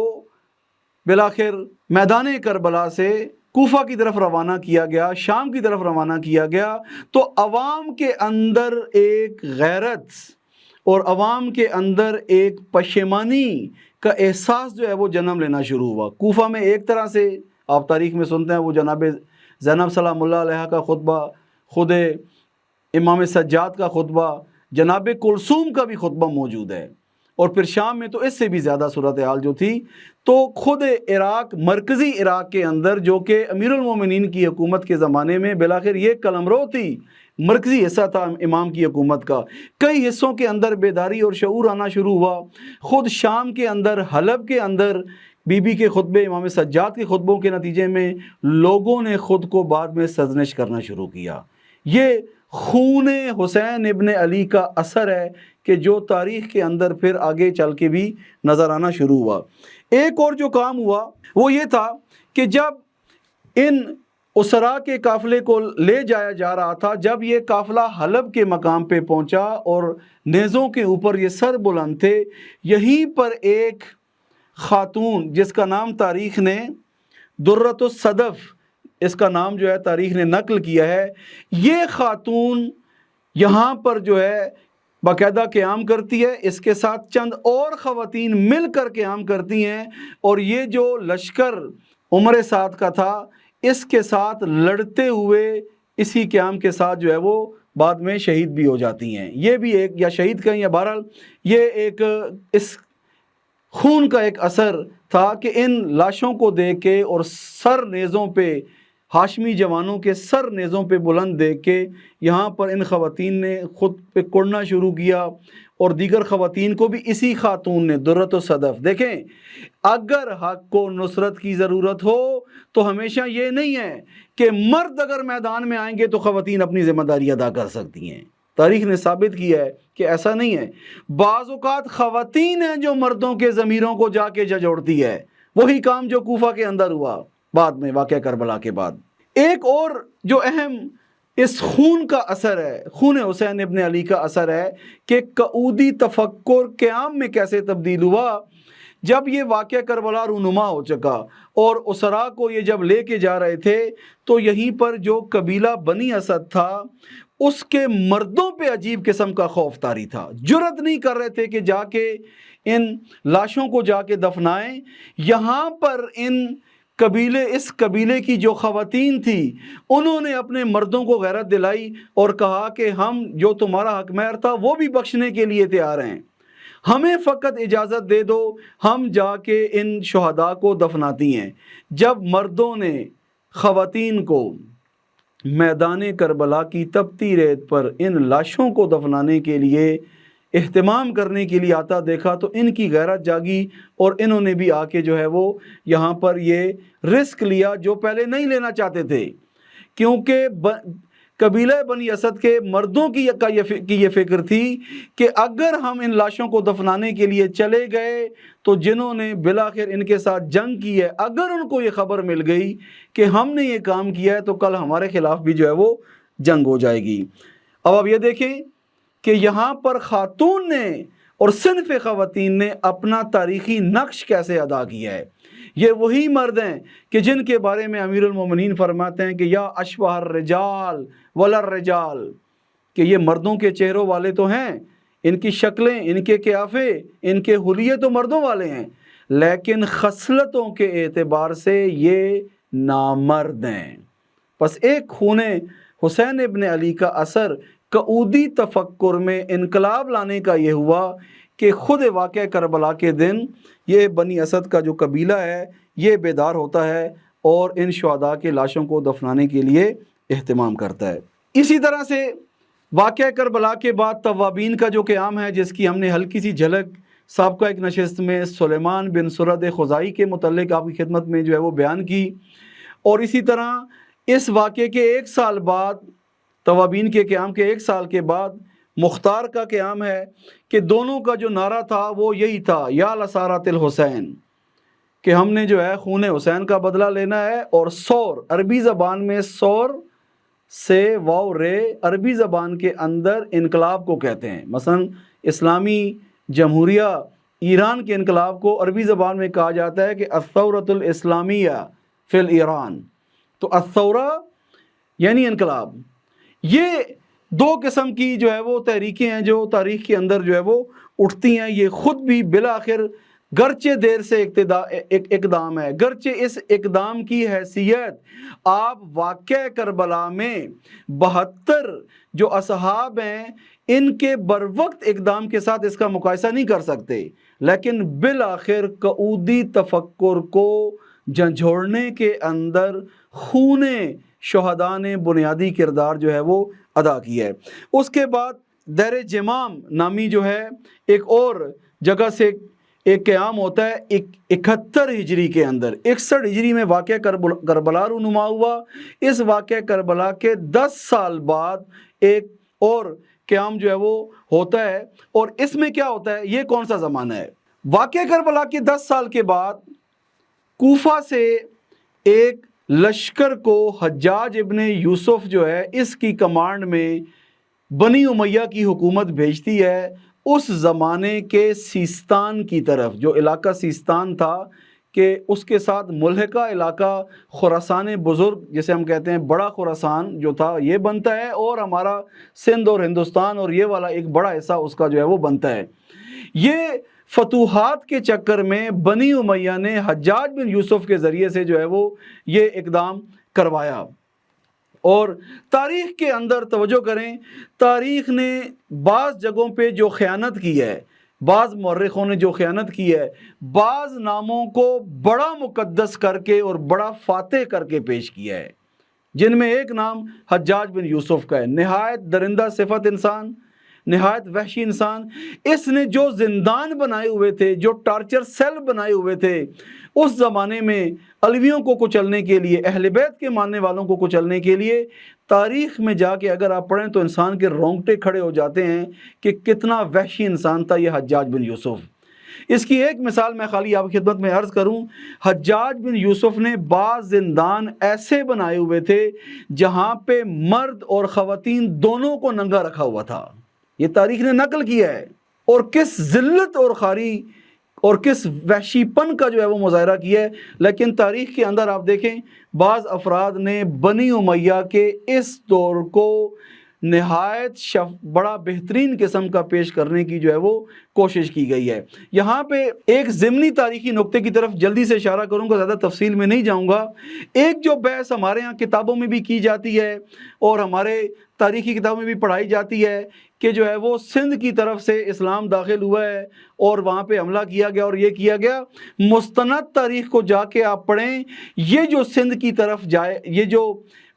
بالآخر میدان کربلا سے کوفہ کی طرف روانہ کیا گیا، شام کی طرف روانہ کیا گیا، تو عوام کے اندر ایک غیرت اور عوام کے اندر ایک پشیمانی کا احساس جو ہے وہ جنم لینا شروع ہوا. کوفہ میں ایک طرح سے آپ تاریخ میں سنتے ہیں وہ جناب زینب سلام اللہ علیہ کا خطبہ، خود امام سجاد کا خطبہ، جناب کلثوم کا بھی خطبہ موجود ہے، اور پھر شام میں تو اس سے بھی زیادہ صورتحال جو تھی. تو خود عراق، مرکزی عراق کے اندر جو کہ امیر المومنین کی حکومت کے زمانے میں بالآخر یہ قلمرو تھی، مرکزی حصہ تھا امام کی حکومت کا، کئی حصوں کے اندر بیداری اور شعور آنا شروع ہوا. خود شام کے اندر، حلب کے اندر بی بی کے خطبے، امام سجاد کے خطبوں کے نتیجے میں لوگوں نے خود کو بعد میں سرزنش کرنا شروع کیا. یہ خون حسین ابن علی کا اثر ہے کہ جو تاریخ کے اندر پھر آگے چل کے بھی نظر آنا شروع ہوا. ایک اور جو کام ہوا وہ یہ تھا کہ جب ان اسرا کے قافلے کو لے جایا جا رہا تھا، جب یہ قافلہ حلب کے مقام پہ پہنچا اور نیزوں کے اوپر یہ سر بلند تھے، یہیں پر ایک خاتون جس کا نام تاریخ نے درۃ الصدف، اس کا نام جو ہے تاریخ نے نقل کیا ہے، یہ خاتون یہاں پر جو ہے باقاعدہ قیام کرتی ہے. اس کے ساتھ چند اور خواتین مل کر قیام کرتی ہیں، اور یہ جو لشکر عمر سعد کا تھا اس کے ساتھ لڑتے ہوئے اسی قیام کے ساتھ جو ہے وہ بعد میں شہید بھی ہو جاتی ہیں. یہ بھی ایک، یا شہید کہیں یا بہرحال یہ ایک اس خون کا ایک اثر تھا کہ ان لاشوں کو دیکھ کے اور سر نیزوں پہ، ہاشمی جوانوں کے سر نیزوں پہ بلند دیکھ کے یہاں پر ان خواتین نے خود پہ کوڑنا شروع کیا، اور دیگر خواتین کو بھی اسی خاتون نے درۃ الصدف. دیکھیں، اگر حق کو نصرت کی ضرورت ہو تو ہمیشہ یہ نہیں ہے کہ مرد اگر میدان میں آئیں گے تو خواتین اپنی ذمہ داری ادا کر سکتی ہیں. تاریخ نے ثابت کیا ہے کہ ایسا نہیں ہے. بعض اوقات خواتین ہیں جو مردوں کے ضمیروں کو جا کے جھنجھوڑتی ہے. وہی کام جو کوفہ کے اندر ہوا بعد میں واقعہ کربلا کے بعد. ایک اور جو اہم اس خون کا اثر ہے، خون حسین ابن علی کا اثر ہے کہ قعودی تفکر قیام میں کیسے تبدیل ہوا. جب یہ واقعہ کربلا رونما ہو چکا اور اسرا کو یہ جب لے کے جا رہے تھے تو یہیں پر جو قبیلہ بنی اسد تھا اس کے مردوں پہ عجیب قسم کا خوف طاری تھا. جرأت نہیں کر رہے تھے کہ جا کے ان لاشوں کو جا کے دفنائیں. یہاں پر اس قبیلے کی جو خواتین تھی انہوں نے اپنے مردوں کو غیرت دلائی اور کہا کہ ہم جو تمہارا حق مہر تھا وہ بھی بخشنے کے لیے تیار ہیں، ہمیں فقط اجازت دے دو، ہم جا کے ان شہداء کو دفناتی ہیں. جب مردوں نے خواتین کو میدان کربلا کی تپتی ریت پر ان لاشوں کو دفنانے کے لیے اہتمام کرنے کے لیے آتا دیکھا تو ان کی غیرت جاگی اور انہوں نے بھی آ کے جو ہے وہ یہاں پر یہ رسک لیا جو پہلے نہیں لینا چاہتے تھے، کیونکہ قبیلہ بنی اسد کے مردوں کی یہ فکر تھی کہ اگر ہم ان لاشوں کو دفنانے کے لیے چلے گئے تو جنہوں نے بالآخر ان کے ساتھ جنگ کی ہے، اگر ان کو یہ خبر مل گئی کہ ہم نے یہ کام کیا ہے تو کل ہمارے خلاف بھی جو ہے وہ جنگ ہو جائے گی۔ اب آپ یہ دیکھیں کہ یہاں پر خاتون نے اور صنف خواتین نے اپنا تاریخی نقش کیسے ادا کیا ہے۔ یہ وہی مرد ہیں کہ جن کے بارے میں امیر المومنین فرماتے ہیں کہ یا اشبہ الرجال ولا الرجال، کہ یہ مردوں کے چہروں والے تو ہیں، ان کی شکلیں، ان کے قیافے، ان کے حلیے تو مردوں والے ہیں، لیکن خصلتوں کے اعتبار سے یہ نامرد ہیں۔ پس ایک خون حسین ابن علی کا اثر قعودی تفکر میں انقلاب لانے کا یہ ہوا کہ خود واقعہ کربلا کے دن یہ بنی اسد کا جو قبیلہ ہے یہ بیدار ہوتا ہے اور ان شہداء کے لاشوں کو دفنانے کے لیے اہتمام کرتا ہے۔ اسی طرح سے واقعہ کربلا کے بعد توابین کا جو قیام ہے، جس کی ہم نے ہلکی سی جھلک سابقہ ایک نشست میں سلیمان بن سرد خزائی کے متعلق آپ کی خدمت میں جو ہے وہ بیان کی، اور اسی طرح اس واقعے کے ایک سال بعد، توابین کے قیام کے ایک سال کے بعد مختار کا قیام ہے کہ دونوں کا جو نعرہ تھا وہ یہی تھا، یا لسارات الحسین، کہ ہم نے جو ہے خون حسین کا بدلہ لینا ہے۔ اور سور، عربی زبان میں سور سے واو رے عربی زبان کے اندر انقلاب کو کہتے ہیں۔ مثلا اسلامی جمہوریہ ایران کے انقلاب کو عربی زبان میں کہا جاتا ہے کہ الثورۃ الاسلامیہ فی الایران، تو الثورہ یعنی انقلاب۔ یہ دو قسم کی جو ہے وہ تحریکیں ہیں جو تاریخ کے اندر جو ہے وہ اٹھتی ہیں۔ یہ خود بھی بالآخر گرچہ دیر سے اقدام ہے، گرچہ اس اقدام کی حیثیت آپ واقعہ کربلا میں 72 جو اصحاب ہیں ان کے بروقت اقدام کے ساتھ اس کا مقایسہ نہیں کر سکتے، لیکن بالآخر قعودی تفکر کو جھنجھوڑنے کے اندر خون شہداء نے بنیادی کردار جو ہے وہ ادا کیا ہے۔ اس کے بعد دیر جمام نامی جو ہے ایک اور جگہ سے ایک قیام ہوتا ہے 71 ہجری کے اندر۔ 61 ہجری میں واقعہ کربلا رونما ہوا۔ اس واقعہ کربلا کے 10 سال بعد ایک اور قیام جو ہے وہ ہوتا ہے، اور اس میں کیا ہوتا ہے، یہ کون سا زمانہ ہے؟ واقعہ کربلا کے 10 سال کے بعد کوفہ سے ایک لشکر کو حجاج ابن یوسف جو ہے اس کی کمانڈ میں بنی امیہ کی حکومت بھیجتی ہے اس زمانے کے سیستان کی طرف، جو علاقہ سیستان تھا کہ اس کے ساتھ ملحقہ علاقہ خراسان بزرگ جسے ہم کہتے ہیں بڑا خراسان جو تھا یہ بنتا ہے، اور ہمارا سندھ اور ہندوستان اور یہ والا ایک بڑا حصہ اس کا جو ہے وہ بنتا ہے۔ یہ فتوحات کے چکر میں بنی امیہ نے حجاج بن یوسف کے ذریعے سے جو ہے وہ یہ اقدام کروایا۔ اور تاریخ کے اندر توجہ کریں، تاریخ نے بعض جگہوں پہ جو خیانت کی ہے، بعض مورخوں نے جو خیانت کی ہے، بعض ناموں کو بڑا مقدس کر کے اور بڑا فاتح کر کے پیش کیا ہے، جن میں ایک نام حجاج بن یوسف کا ہے۔ نہایت درندہ صفت انسان، نہایت وحشی انسان۔ اس نے جو زندان بنائے ہوئے تھے، جو ٹارچر سیل بنائے ہوئے تھے اس زمانے میں علویوں کو کچلنے کے لیے، اہل بیت کے ماننے والوں کو کچلنے کے لیے، تاریخ میں جا کے اگر آپ پڑھیں تو انسان کے رونگٹے کھڑے ہو جاتے ہیں کہ کتنا وحشی انسان تھا یہ حجاج بن یوسف۔ اس کی ایک مثال میں خالی آپ کی خدمت میں عرض کروں، حجاج بن یوسف نے بعض زندان ایسے بنائے ہوئے تھے جہاں پہ مرد اور خواتین دونوں کو ننگا رکھا ہوا تھا۔ یہ تاریخ نے نقل کیا ہے، اور کس ذلت اور خاری اور کس وحشی پن کا جو ہے وہ مظاہرہ کیا ہے۔ لیکن تاریخ کے اندر آپ دیکھیں بعض افراد نے بنی امیہ کے اس دور کو نہایت بڑا بہترین قسم کا پیش کرنے کی جو ہے وہ کوشش کی گئی ہے۔ یہاں پہ ایک ضمنی تاریخی نقطے کی طرف جلدی سے اشارہ کروں گا، زیادہ تفصیل میں نہیں جاؤں گا۔ ایک جو بحث ہمارے ہاں کتابوں میں بھی کی جاتی ہے اور ہمارے تاریخی کتابوں میں بھی پڑھائی جاتی ہے کہ جو ہے وہ سندھ کی طرف سے اسلام داخل ہوا ہے اور وہاں پہ حملہ کیا گیا اور یہ کیا گیا۔ مستند تاریخ کو جا کے آپ پڑھیں، یہ جو سندھ کی طرف جائے، یہ جو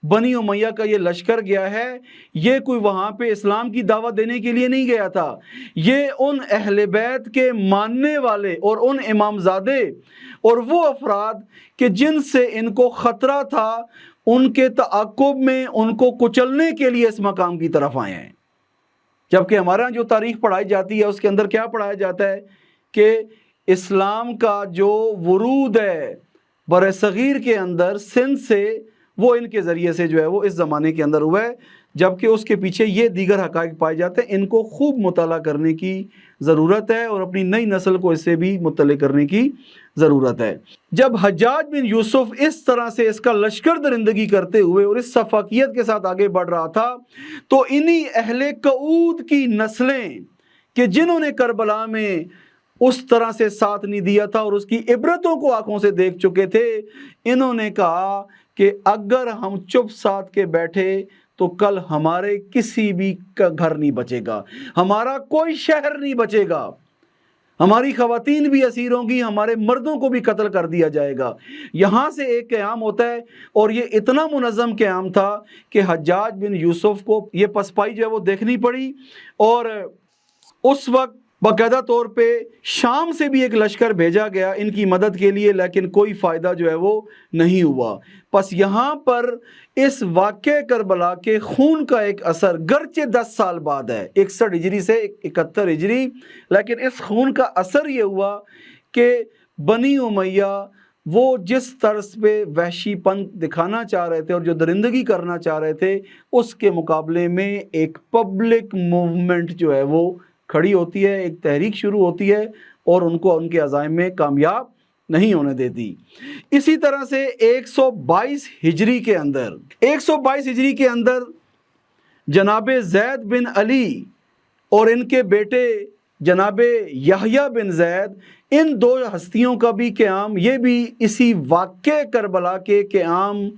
بنی امیہ کا یہ لشکر گیا ہے، یہ کوئی وہاں پہ اسلام کی دعوت دینے کے لیے نہیں گیا تھا، یہ ان اہل بیت کے ماننے والے اور ان امامزادے اور وہ افراد کہ جن سے ان کو خطرہ تھا، ان کے تعاقب میں ان کو کچلنے کے لیے اس مقام کی طرف آئے ہیں۔ جبکہ ہمارے ہاں جو تاریخ پڑھائی جاتی ہے اس کے اندر کیا پڑھایا جاتا ہے کہ اسلام کا جو ورود ہے بر صغیر کے اندر سندھ سے، وہ ان کے ذریعے سے جو ہے وہ اس زمانے کے اندر ہوا ہے، جبکہ اس کے پیچھے یہ دیگر حقائق پائے جاتے ہیں۔ ان کو خوب مطالعہ کرنے کی ضرورت ہے اور اپنی نئی نسل کو اس سے بھی مطلع کرنے کی ضرورت ہے۔ جب حجاج بن یوسف اس طرح سے اس کا لشکر درندگی کرتے ہوئے اور اس سفاکیت کے ساتھ آگے بڑھ رہا تھا، تو انہی اہل قعود کی نسلیں کہ جنہوں نے کربلا میں اس طرح سے ساتھ نہیں دیا تھا اور اس کی عبرتوں کو آنکھوں سے دیکھ چکے تھے، انہوں نے کہا کہ اگر ہم چپ ساتھ کے بیٹھے تو کل ہمارے کسی بھی کا گھر نہیں بچے گا، ہمارا کوئی شہر نہیں بچے گا، ہماری خواتین بھی اسیر ہوں گی، ہمارے مردوں کو بھی قتل کر دیا جائے گا۔ یہاں سے ایک قیام ہوتا ہے اور یہ اتنا منظم قیام تھا کہ حجاج بن یوسف کو یہ پسپائی جو ہے وہ دیکھنی پڑی، اور اس وقت باقاعدہ طور پہ شام سے بھی ایک لشکر بھیجا گیا ان کی مدد کے لیے، لیکن کوئی فائدہ جو ہے وہ نہیں ہوا۔ پس یہاں پر اس واقع کربلا کے خون کا ایک اثر گرچہ 10 سال بعد ہے، 61 ہجری سے 71 ہجری، لیکن اس خون کا اثر یہ ہوا کہ بنی امیہ وہ جس طرز پہ وحشی پن دکھانا چاہ رہے تھے اور جو درندگی کرنا چاہ رہے تھے، اس کے مقابلے میں ایک پبلک موومنٹ جو ہے وہ کھڑی ہوتی ہے، ایک تحریک شروع ہوتی ہے اور ان کو ان کے عزائم میں کامیاب نہیں ہونے دیتی۔ اسی طرح سے 122 ہجری کے اندر جناب زید بن علی اور ان کے بیٹے جناب یحییٰ بن زید، ان دو ہستیوں کا بھی قیام، یہ بھی اسی واقع کربلا کے قیام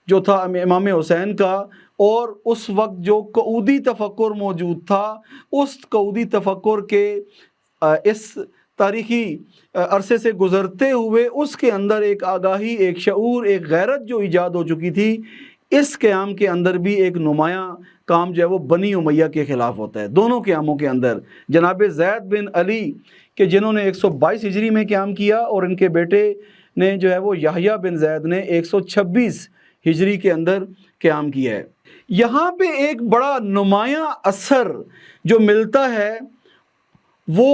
جو تھا امام حسین کا، اور اس وقت جو قعودی تفکر موجود تھا، اس قعودی تفکر کے اس تاریخی عرصے سے گزرتے ہوئے اس کے اندر ایک آگاہی، ایک شعور، ایک غیرت جو ایجاد ہو چکی تھی، اس قیام کے اندر بھی ایک نمایاں کام جو ہے وہ بنی امیہ کے خلاف ہوتا ہے۔ دونوں قیاموں کے اندر جناب زید بن علی کہ جنہوں نے 122 ہجری میں قیام کیا، اور ان کے بیٹے نے جو ہے وہ یحییٰ بن زید نے 126 ہجری کے اندر قیام کیا ہے۔ یہاں پہ ایک بڑا نمایاں اثر جو ملتا ہے وہ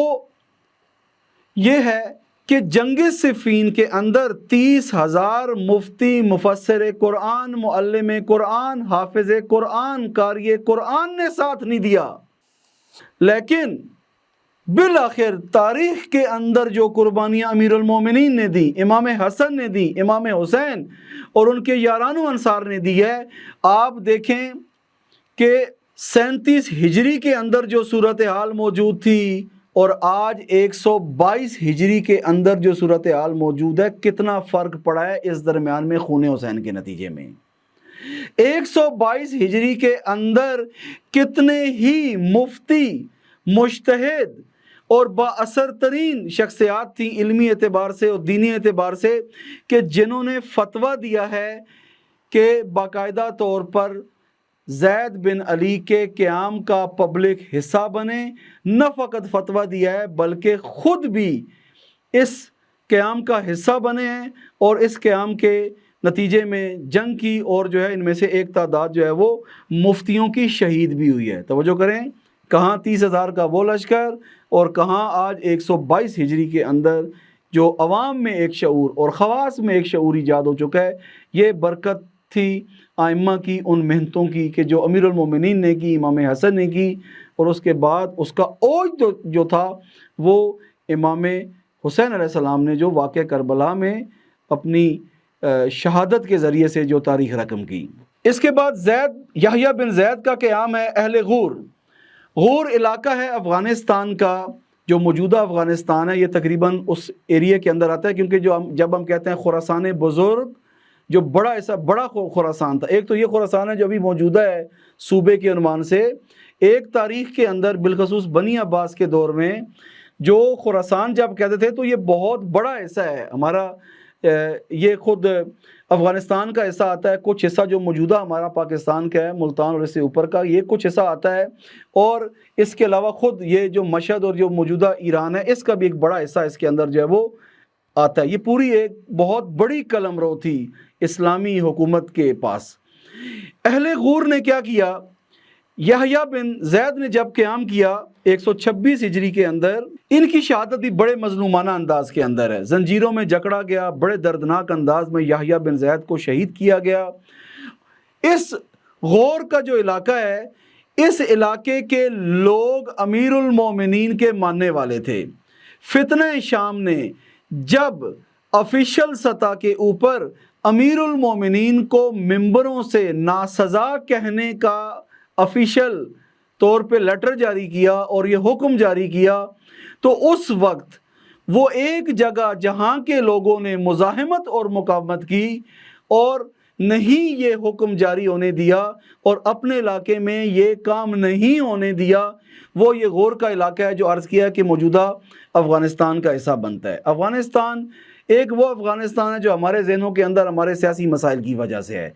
یہ ہے کہ جنگ صفین کے اندر 30,000 مفتی، مفسر قرآن، معلم قرآن، حافظ قرآن، قاری قرآن نے ساتھ نہیں دیا، لیکن بالآخر تاریخ کے اندر جو قربانیاں امیر المومنین نے دی، امام حسن نے دی، امام حسین اور ان کے یاران و انصار نے دی ہے۔ آپ دیکھیں کہ 37 ہجری کے اندر جو صورتحال موجود تھی اور آج 122 ہجری کے اندر جو صورتحال موجود ہے، کتنا فرق پڑا ہے اس درمیان میں خون حسین کے نتیجے میں۔ 122 ہجری کے اندر کتنے ہی مفتی، مجتہد اور با اثر ترین شخصیات تھیں علمی اعتبار سے اور دینی اعتبار سے، کہ جنہوں نے فتویٰ دیا ہے کہ باقاعدہ طور پر زید بن علی کے قیام کا پبلک حصہ بنے۔ نہ فقط فتویٰ دیا ہے بلکہ خود بھی اس قیام کا حصہ بنے ہیں، اور اس قیام کے نتیجے میں جنگ کی، اور جو ہے ان میں سے ایک تعداد جو ہے وہ مفتیوں کی شہید بھی ہوئی ہے۔ توجہ کریں، کہاں 30,000 کا وہ لشکر اور کہاں آج 122 ہجری کے اندر جو عوام میں ایک شعور اور خواص میں ایک شعور ایجاد ہو چکا ہے۔ یہ برکت تھی ائمہ کی ان محنتوں کی کہ جو امیر المومنین نے کی، امام حسن نے کی، اور اس کے بعد اس کا اوج جو تھا وہ امام حسین علیہ السلام نے جو واقعہ کربلا میں اپنی شہادت کے ذریعے سے جو تاریخ رقم کی۔ اس کے بعد یحییٰ بن زید کا قیام ہے۔ اہل غور علاقہ ہے افغانستان کا، جو موجودہ افغانستان ہے، یہ تقریباً اس ایریا کے اندر آتا ہے، کیونکہ جب ہم کہتے ہیں خراسان بزرگ، جو بڑا خراسان تھا، ایک تو یہ خراسان ہے جو ابھی موجودہ ہے صوبے کے عنوان سے، ایک تاریخ کے اندر بالخصوص بنی عباس کے دور میں جو خراسان جب کہتے تھے تو یہ بہت بڑا حصہ ہے ہمارا یہ خود افغانستان کا حصہ آتا ہے، کچھ حصہ جو موجودہ ہمارا پاکستان کا ہے، ملتان اور اس سے اوپر کا، یہ کچھ حصہ آتا ہے، اور اس کے علاوہ خود یہ جو مشہد اور جو موجودہ ایران ہے، اس کا بھی ایک بڑا حصہ اس کے اندر جو ہے وہ آتا ہے۔ یہ پوری ایک بہت بڑی قلمرو تھی اسلامی حکومت کے پاس۔ اہل غور نے کیا کیا؟ یحییٰ بن زید نے جب قیام کیا 126 ہجری کے اندر، ان کی شہادت بھی بڑے مظلومانہ انداز کے اندر ہے، زنجیروں میں جکڑا گیا، بڑے دردناک انداز میں یحییٰ بن زید کو شہید کیا گیا۔ اس غور کا جو علاقہ ہے، اس علاقے کے لوگ امیر المومنین کے ماننے والے تھے۔ فتنہ شام نے جب آفیشل سطح کے اوپر امیر المومنین کو ممبروں سے ناسزا کہنے کا آفیشل طور پہ لیٹر جاری کیا اور یہ حکم جاری کیا، تو اس وقت وہ ایک جگہ جہاں کے لوگوں نے مزاحمت اور مقاومت کی اور نہیں یہ حکم جاری ہونے دیا اور اپنے علاقے میں یہ کام نہیں ہونے دیا، وہ یہ غور کا علاقہ ہے جو عرض کیا کہ موجودہ افغانستان کا حصہ بنتا ہے۔ افغانستان ایک وہ افغانستان ہے جو ہمارے ذہنوں کے اندر ہمارے سیاسی مسائل کی وجہ سے ہے،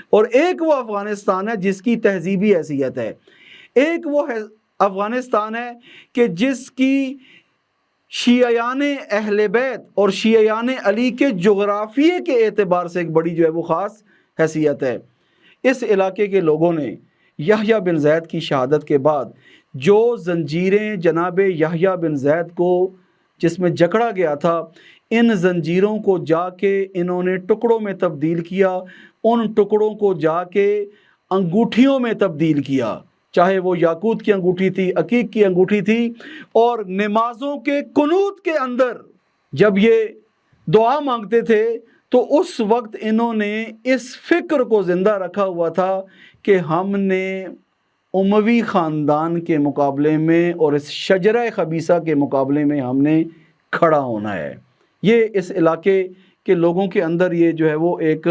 اور ایک وہ افغانستان ہے جس کی تہذیبی حیثیت ہے، ایک وہ افغانستان ہے کہ جس کی شیعیان اہل بیت اور شیعیان علی کے جغرافیے کے اعتبار سے ایک بڑی جو ہے وہ خاص حیثیت ہے۔ اس علاقے کے لوگوں نے یحییٰ بن زید کی شہادت کے بعد جو زنجیریں جناب یحییٰ بن زید کو جس میں جکڑا گیا تھا، ان زنجیروں کو جا کے انہوں نے ٹکڑوں میں تبدیل کیا، ان ٹکڑوں کو جا کے انگوٹھیوں میں تبدیل کیا، چاہے وہ یاقوت کی انگوٹھی تھی، عقیق کی انگوٹھی تھی، اور نمازوں کے قنوت کے اندر جب یہ دعا مانگتے تھے تو اس وقت انہوں نے اس فکر کو زندہ رکھا ہوا تھا کہ ہم نے اموی خاندان کے مقابلے میں اور اس شجرہ خبیثہ کے مقابلے میں ہم نے کھڑا ہونا ہے۔ یہ اس علاقے کے لوگوں کے اندر یہ جو ہے وہ ایک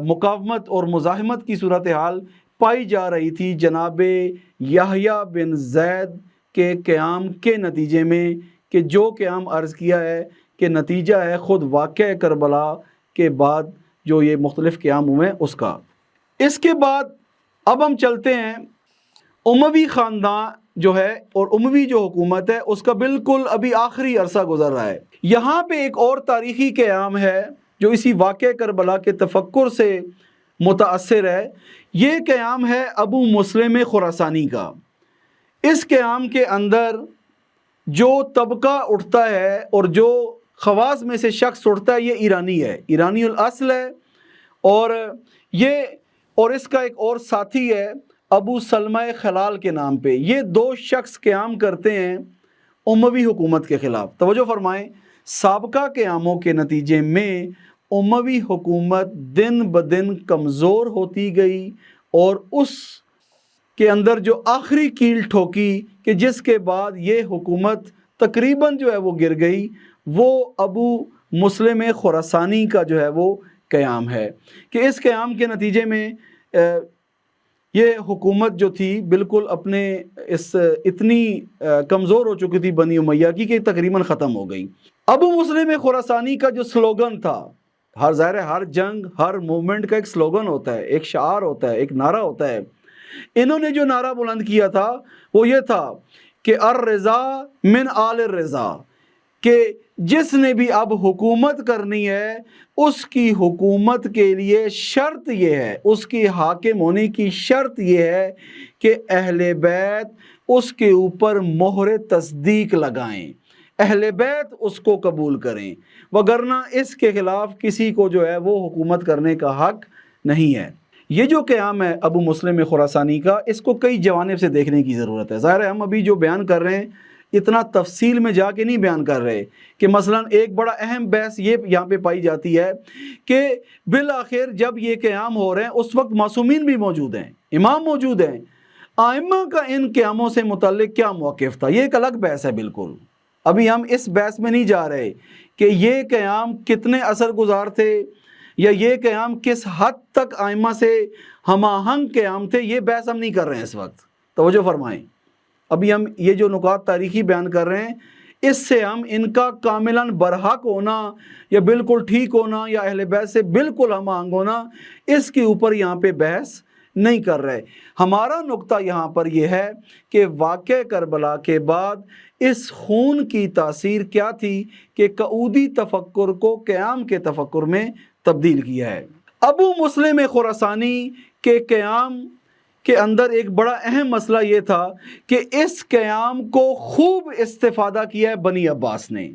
مقاومت اور مزاحمت کی صورتحال پائی جا رہی تھی جناب یحییٰ بن زید کے قیام کے نتیجے میں، کہ جو قیام عرض کیا ہے کہ نتیجہ ہے خود واقعہ کربلا کے بعد جو یہ مختلف قیام ہوئے اس کا۔ اس کے بعد اب ہم چلتے ہیں اموی خاندان جو ہے اور اموی جو حکومت ہے اس کا بالکل ابھی آخری عرصہ گزر رہا ہے۔ یہاں پہ ایک اور تاریخی قیام ہے جو اسی واقعہ کربلا کے تفکر سے متاثر ہے، یہ قیام ہے ابو مسلم خراسانی کا۔ اس قیام کے اندر جو طبقہ اٹھتا ہے اور جو خواص میں سے شخص اٹھتا ہے، یہ ایرانی ہے، ایرانی الاصل ہے، اور اس کا ایک اور ساتھی ہے ابو سلمہ خلال کے نام پہ۔ یہ دو شخص قیام کرتے ہیں اموی حکومت کے خلاف۔ توجہ فرمائیں، سابقہ قیاموں کے نتیجے میں اموی حکومت دن بدن کمزور ہوتی گئی، اور اس کے اندر جو آخری کیل ٹھوکی کہ جس کے بعد یہ حکومت تقریباً جو ہے وہ گر گئی، وہ ابو مسلم خراسانی کا جو ہے وہ قیام ہے، کہ اس قیام کے نتیجے میں یہ حکومت جو تھی بالکل اپنے اتنی کمزور ہو چکی تھی بنی امیہ کی کہ تقریباً ختم ہو گئی۔ ابو مسلم خراسانی کا جو سلوگن تھا، ہر ظاہر ہے ہر جنگ ہر موومنٹ کا ایک سلوگن ہوتا ہے، ایک شعار ہوتا ہے، ایک نعرہ ہوتا ہے۔ انہوں نے جو نعرہ بلند کیا تھا وہ یہ تھا کہ الرضا من آل الرضا، کہ جس نے بھی اب حکومت کرنی ہے اس کی حکومت کے لیے شرط یہ ہے، اس کی حاکم ہونے کی شرط یہ ہے کہ اہل بیت اس کے اوپر مہر تصدیق لگائیں، اہل بیت اس کو قبول کریں، وگرنہ اس کے خلاف کسی کو جو ہے وہ حکومت کرنے کا حق نہیں ہے۔ یہ جو قیام ہے ابو مسلم خراسانی کا، اس کو کئی جوانب سے دیکھنے کی ضرورت ہے۔ ظاہر ہے ہم ابھی جو بیان کر رہے ہیں اتنا تفصیل میں جا کے نہیں بیان کر رہے، کہ مثلا ایک بڑا اہم بحث یہ یہاں پہ پائی جاتی ہے کہ بالآخر جب یہ قیام ہو رہے ہیں اس وقت معصومین بھی موجود ہیں، امام موجود ہیں، ائمہ کا ان قیاموں سے متعلق کیا موقف تھا، یہ ایک الگ بحث ہے بالکل۔ ابھی ہم اس بحث میں نہیں جا رہے کہ یہ قیام کتنے اثر گزار تھے یا یہ قیام کس حد تک ائمہ سے ہم آہنگ قیام تھے، یہ بحث ہم نہیں کر رہے ہیں اس وقت، توجہ فرمائیں۔ ابھی ہم یہ جو نکات تاریخی بیان کر رہے ہیں اس سے ہم ان کا کاملاً برحق ہونا یا بالکل ٹھیک ہونا یا اہل بیت سے بالکل ہم آہنگ ہونا، اس کے اوپر یہاں پہ بحث نہیں کر رہے۔ ہمارا نقطہ یہاں پر یہ ہے کہ واقعہ کربلا کے بعد اس خون کی تاثیر کیا تھی کہ قعودی تفکر کو قیام کے تفکر میں تبدیل کیا ہے۔ ابو مسلم خراسانی کے قیام کے اندر ایک بڑا اہم مسئلہ یہ تھا کہ اس قیام کو خوب استفادہ کیا ہے بنی عباس نے۔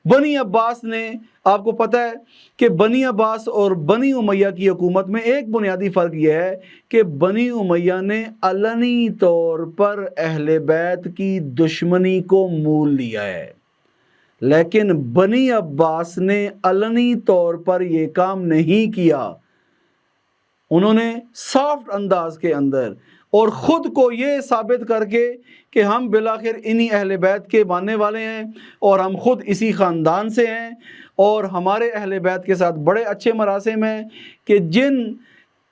بنی عباس نے، آپ کو پتہ ہے کہ بنی عباس اور بنی امیہ کی حکومت میں ایک بنیادی فرق یہ ہے کہ بنی امیہ نے علنی طور پر اہل بیت کی دشمنی کو مول لیا ہے، لیکن بنی عباس نے علنی طور پر یہ کام نہیں کیا۔ انہوں نے سافٹ انداز کے اندر اور خود کو یہ ثابت کر کے کہ ہم بالآخر انہی اہل بیت کے ماننے والے ہیں اور ہم خود اسی خاندان سے ہیں اور ہمارے اہل بیت کے ساتھ بڑے اچھے مراسم ہیں، کہ جن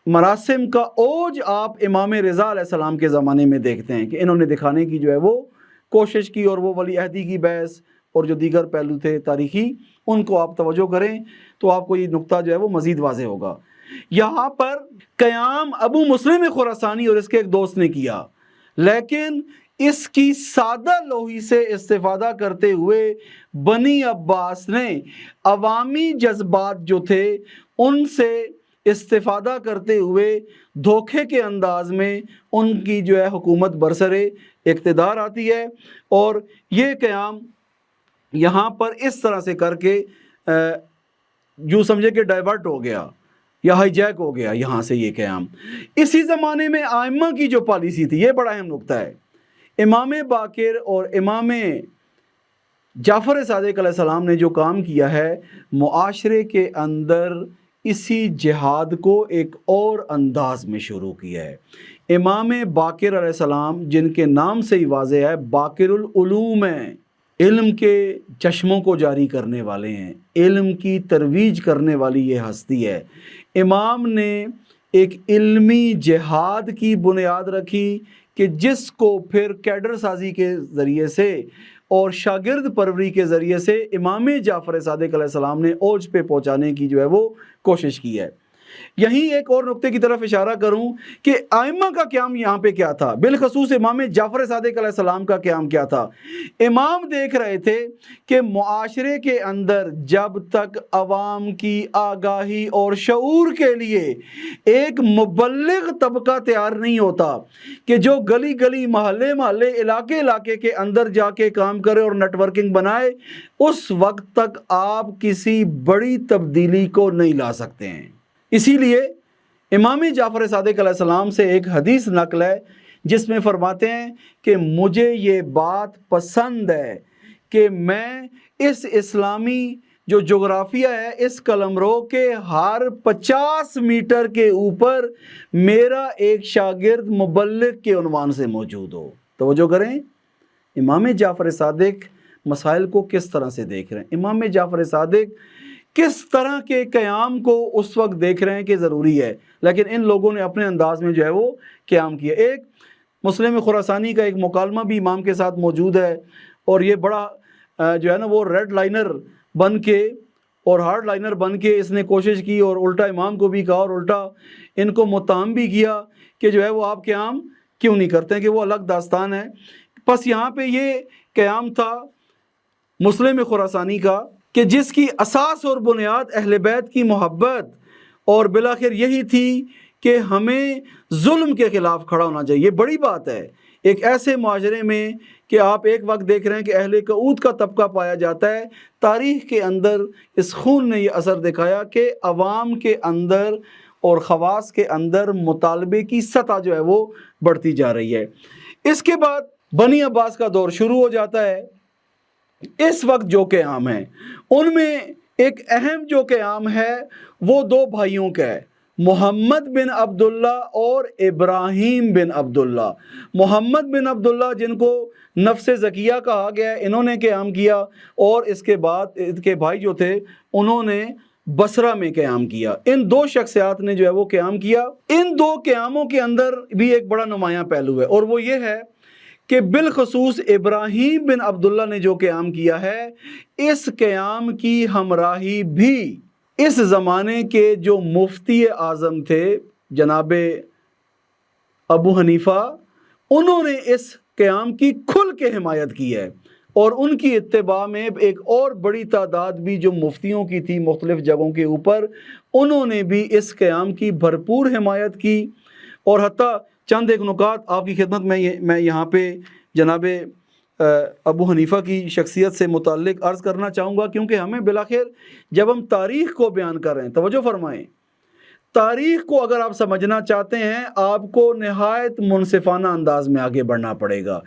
مراسم کا اوج آپ امام رضا علیہ السلام کے زمانے میں دیکھتے ہیں کہ انہوں نے دکھانے کی جو ہے وہ کوشش کی، اور وہ ولی عہدی کی بحث اور جو دیگر پہلو تھے تاریخی، ان کو آپ توجہ کریں تو آپ کو یہ نقطہ جو ہے وہ مزید واضح ہوگا۔ یہاں پر قیام ابو مسلم خراسانی اور اس کے ایک دوست نے کیا، لیکن اس کی سادہ لوحی سے استفادہ کرتے ہوئے بنی عباس نے عوامی جذبات جو تھے ان سے استفادہ کرتے ہوئے دھوکے کے انداز میں ان کی جو ہے حکومت برسر اقتدار آتی ہے، اور یہ قیام یہاں پر اس طرح سے کر کے جو سمجھے کہ ڈائیورٹ ہو گیا یا ہائی جیک ہو گیا یہاں سے یہ قیام۔ اسی زمانے میں ائمہ کی جو پالیسی تھی، یہ بڑا اہم نقطہ ہے۔ امام باقر اور امام جعفر صادق علیہ السلام نے جو کام کیا ہے، معاشرے کے اندر اسی جہاد کو ایک اور انداز میں شروع کیا ہے۔ امام باقر علیہ السلام، جن کے نام سے ہی واضح ہے باقر العلوم ہیں، علم کے چشموں کو جاری کرنے والے ہیں، علم کی ترویج کرنے والی یہ ہستی ہے۔ امام نے ایک علمی جہاد کی بنیاد رکھی کہ جس کو پھر کیڈر سازی کے ذریعے سے اور شاگرد پروری کے ذریعے سے امام جعفر صادق علیہ السلام نے اوج پہ پہنچانے کی جو ہے وہ کوشش کی ہے۔ یہیں ایک اور نقطے کی طرف اشارہ کروں کہ ائمہ کا قیام یہاں پہ کیا تھا، بالخصوص امام جعفر صادق علیہ السلام کا قیام کیا تھا۔ امام دیکھ رہے تھے کہ معاشرے کے اندر جب تک عوام کی آگاہی اور شعور کے لیے ایک مبلغ طبقہ تیار نہیں ہوتا کہ جو گلی گلی محلے محلے علاقے علاقے کے اندر جا کے کام کرے اور نیٹ ورکنگ بنائے، اس وقت تک آپ کسی بڑی تبدیلی کو نہیں لا سکتے ہیں۔ اسی لیے امام جعفر صادق علیہ السلام سے ایک حدیث نقل ہے جس میں فرماتے ہیں کہ مجھے یہ بات پسند ہے کہ میں اس اسلامی جو جغرافیہ ہے اس قلمرو کے ہر 50 میٹر کے اوپر میرا ایک شاگرد مبلغ کے عنوان سے موجود ہو۔ توجہ کریں، امام جعفر صادق مسائل کو کس طرح سے دیکھ رہے ہیں، امام جعفر صادق کس طرح کے قیام کو اس وقت دیکھ رہے ہیں کہ ضروری ہے، لیکن ان لوگوں نے اپنے انداز میں جو ہے وہ قیام کیا۔ ایک مسلم خراسانی کا ایک مکالمہ بھی امام کے ساتھ موجود ہے، اور یہ بڑا جو ہے نا وہ ریڈ لائنر بن کے اور ہارڈ لائنر بن کے اس نے کوشش کی، اور الٹا امام کو بھی کہا اور الٹا ان کو متہم بھی کیا کہ جو ہے وہ آپ قیام کیوں نہیں کرتے ہیں، کہ وہ الگ داستان ہے۔ بس یہاں پہ یہ قیام تھا مسلم خراسانی کا کہ جس کی اساس اور بنیاد اہل بیت کی محبت اور بالآخر یہی تھی کہ ہمیں ظلم کے خلاف کھڑا ہونا چاہیے۔ یہ بڑی بات ہے ایک ایسے معاشرے میں کہ آپ ایک وقت دیکھ رہے ہیں کہ اہل قعود کا طبقہ پایا جاتا ہے۔ تاریخ کے اندر اس خون نے یہ اثر دکھایا کہ عوام کے اندر اور خواص کے اندر مطالبے کی سطح جو ہے وہ بڑھتی جا رہی ہے۔ اس کے بعد بنی عباس کا دور شروع ہو جاتا ہے۔ اس وقت جو قیام ہے ان میں ایک اہم جو قیام ہے وہ دو بھائیوں کا ہے، محمد بن عبداللہ اور ابراہیم بن عبداللہ۔ محمد بن عبداللہ جن کو نفس زکیہ کہا گیا ہے، انہوں نے قیام کیا، اور اس کے بعد ان کے بھائی جو تھے انہوں نے بصرہ میں قیام کیا۔ ان دو شخصیات نے جو ہے وہ قیام کیا۔ ان دو قیاموں کے اندر بھی ایک بڑا نمایاں پہلو ہے، اور وہ یہ ہے کہ بالخصوص ابراہیم بن عبداللہ نے جو قیام کیا ہے، اس قیام کی ہمراہی بھی اس زمانے کے جو مفتی اعظم تھے جناب ابو حنیفہ، انہوں نے اس قیام کی کھل کے حمایت کی ہے، اور ان کی اتباع میں ایک اور بڑی تعداد بھی جو مفتیوں کی تھی مختلف جگہوں کے اوپر، انہوں نے بھی اس قیام کی بھرپور حمایت کی۔ اور حتیٰ چند ایک نکات آپ کی خدمت میں یہاں پہ جناب ابو حنیفہ کی شخصیت سے متعلق عرض کرنا چاہوں گا، کیونکہ ہمیں بالآخر جب ہم تاریخ کو بیان کر رہے ہیں، توجہ فرمائیں، تاریخ کو اگر آپ سمجھنا چاہتے ہیں، آپ کو نہایت منصفانہ انداز میں آگے بڑھنا پڑے گا۔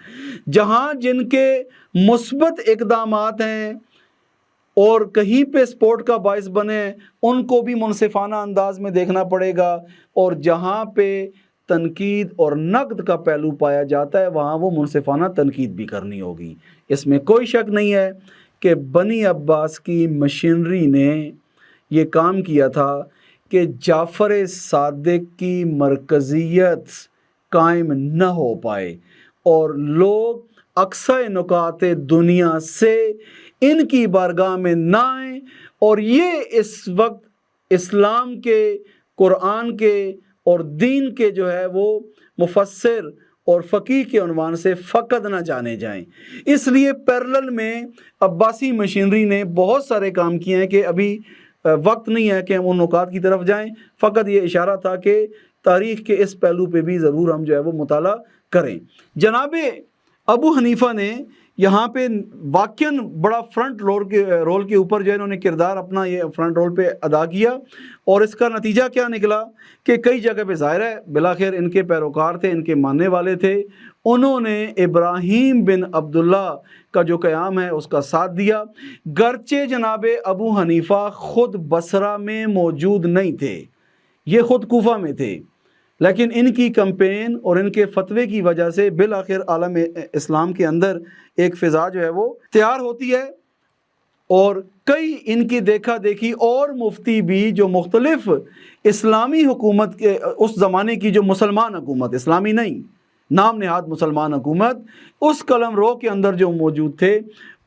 جہاں جن کے مثبت اقدامات ہیں اور کہیں پہ سپورٹ کا باعث بنے، ان کو بھی منصفانہ انداز میں دیکھنا پڑے گا، اور جہاں پہ تنقید اور نقد کا پہلو پایا جاتا ہے، وہاں وہ منصفانہ تنقید بھی کرنی ہوگی۔ اس میں کوئی شک نہیں ہے کہ بنی عباس کی مشینری نے یہ کام کیا تھا کہ جعفر صادق کی مرکزیت قائم نہ ہو پائے، اور لوگ اقصی نقاط دنیا سے ان کی بارگاہ میں نہ آئیں، اور یہ اس وقت اسلام کے، قرآن کے اور دین کے جو ہے وہ مفسر اور فقیہ کے عنوان سے فقط نہ جانے جائیں۔ اس لیے پیرلل میں عباسی مشینری نے بہت سارے کام کیے ہیں کہ ابھی وقت نہیں ہے کہ ہم ان نکات کی طرف جائیں، فقط یہ اشارہ تھا کہ تاریخ کے اس پہلو پہ بھی ضرور ہم جو ہے وہ مطالعہ کریں۔ جناب ابو حنیفہ نے یہاں پہ واقعاً بڑا فرنٹ رول کے اوپر جو ہے انہوں نے کردار اپنا یہ فرنٹ رول پہ ادا کیا، اور اس کا نتیجہ کیا نکلا کہ کئی جگہ پہ ظاہر ہے بالآخر ان کے پیروکار تھے، ان کے ماننے والے تھے، انہوں نے ابراہیم بن عبداللہ کا جو قیام ہے اس کا ساتھ دیا، گرچہ جناب ابو حنیفہ خود بصرہ میں موجود نہیں تھے، یہ خود کوفہ میں تھے، لیکن ان کی کمپین اور ان کے فتوے کی وجہ سے بالآخر عالم اسلام کے اندر ایک فضا جو ہے وہ تیار ہوتی ہے، اور کئی ان کی دیکھا دیکھی اور مفتی بھی جو مختلف اسلامی حکومت کے اس زمانے کی جو مسلمان حکومت، اسلامی نہیں، نام نہاد مسلمان حکومت، اس قلم رو کے اندر جو موجود تھے،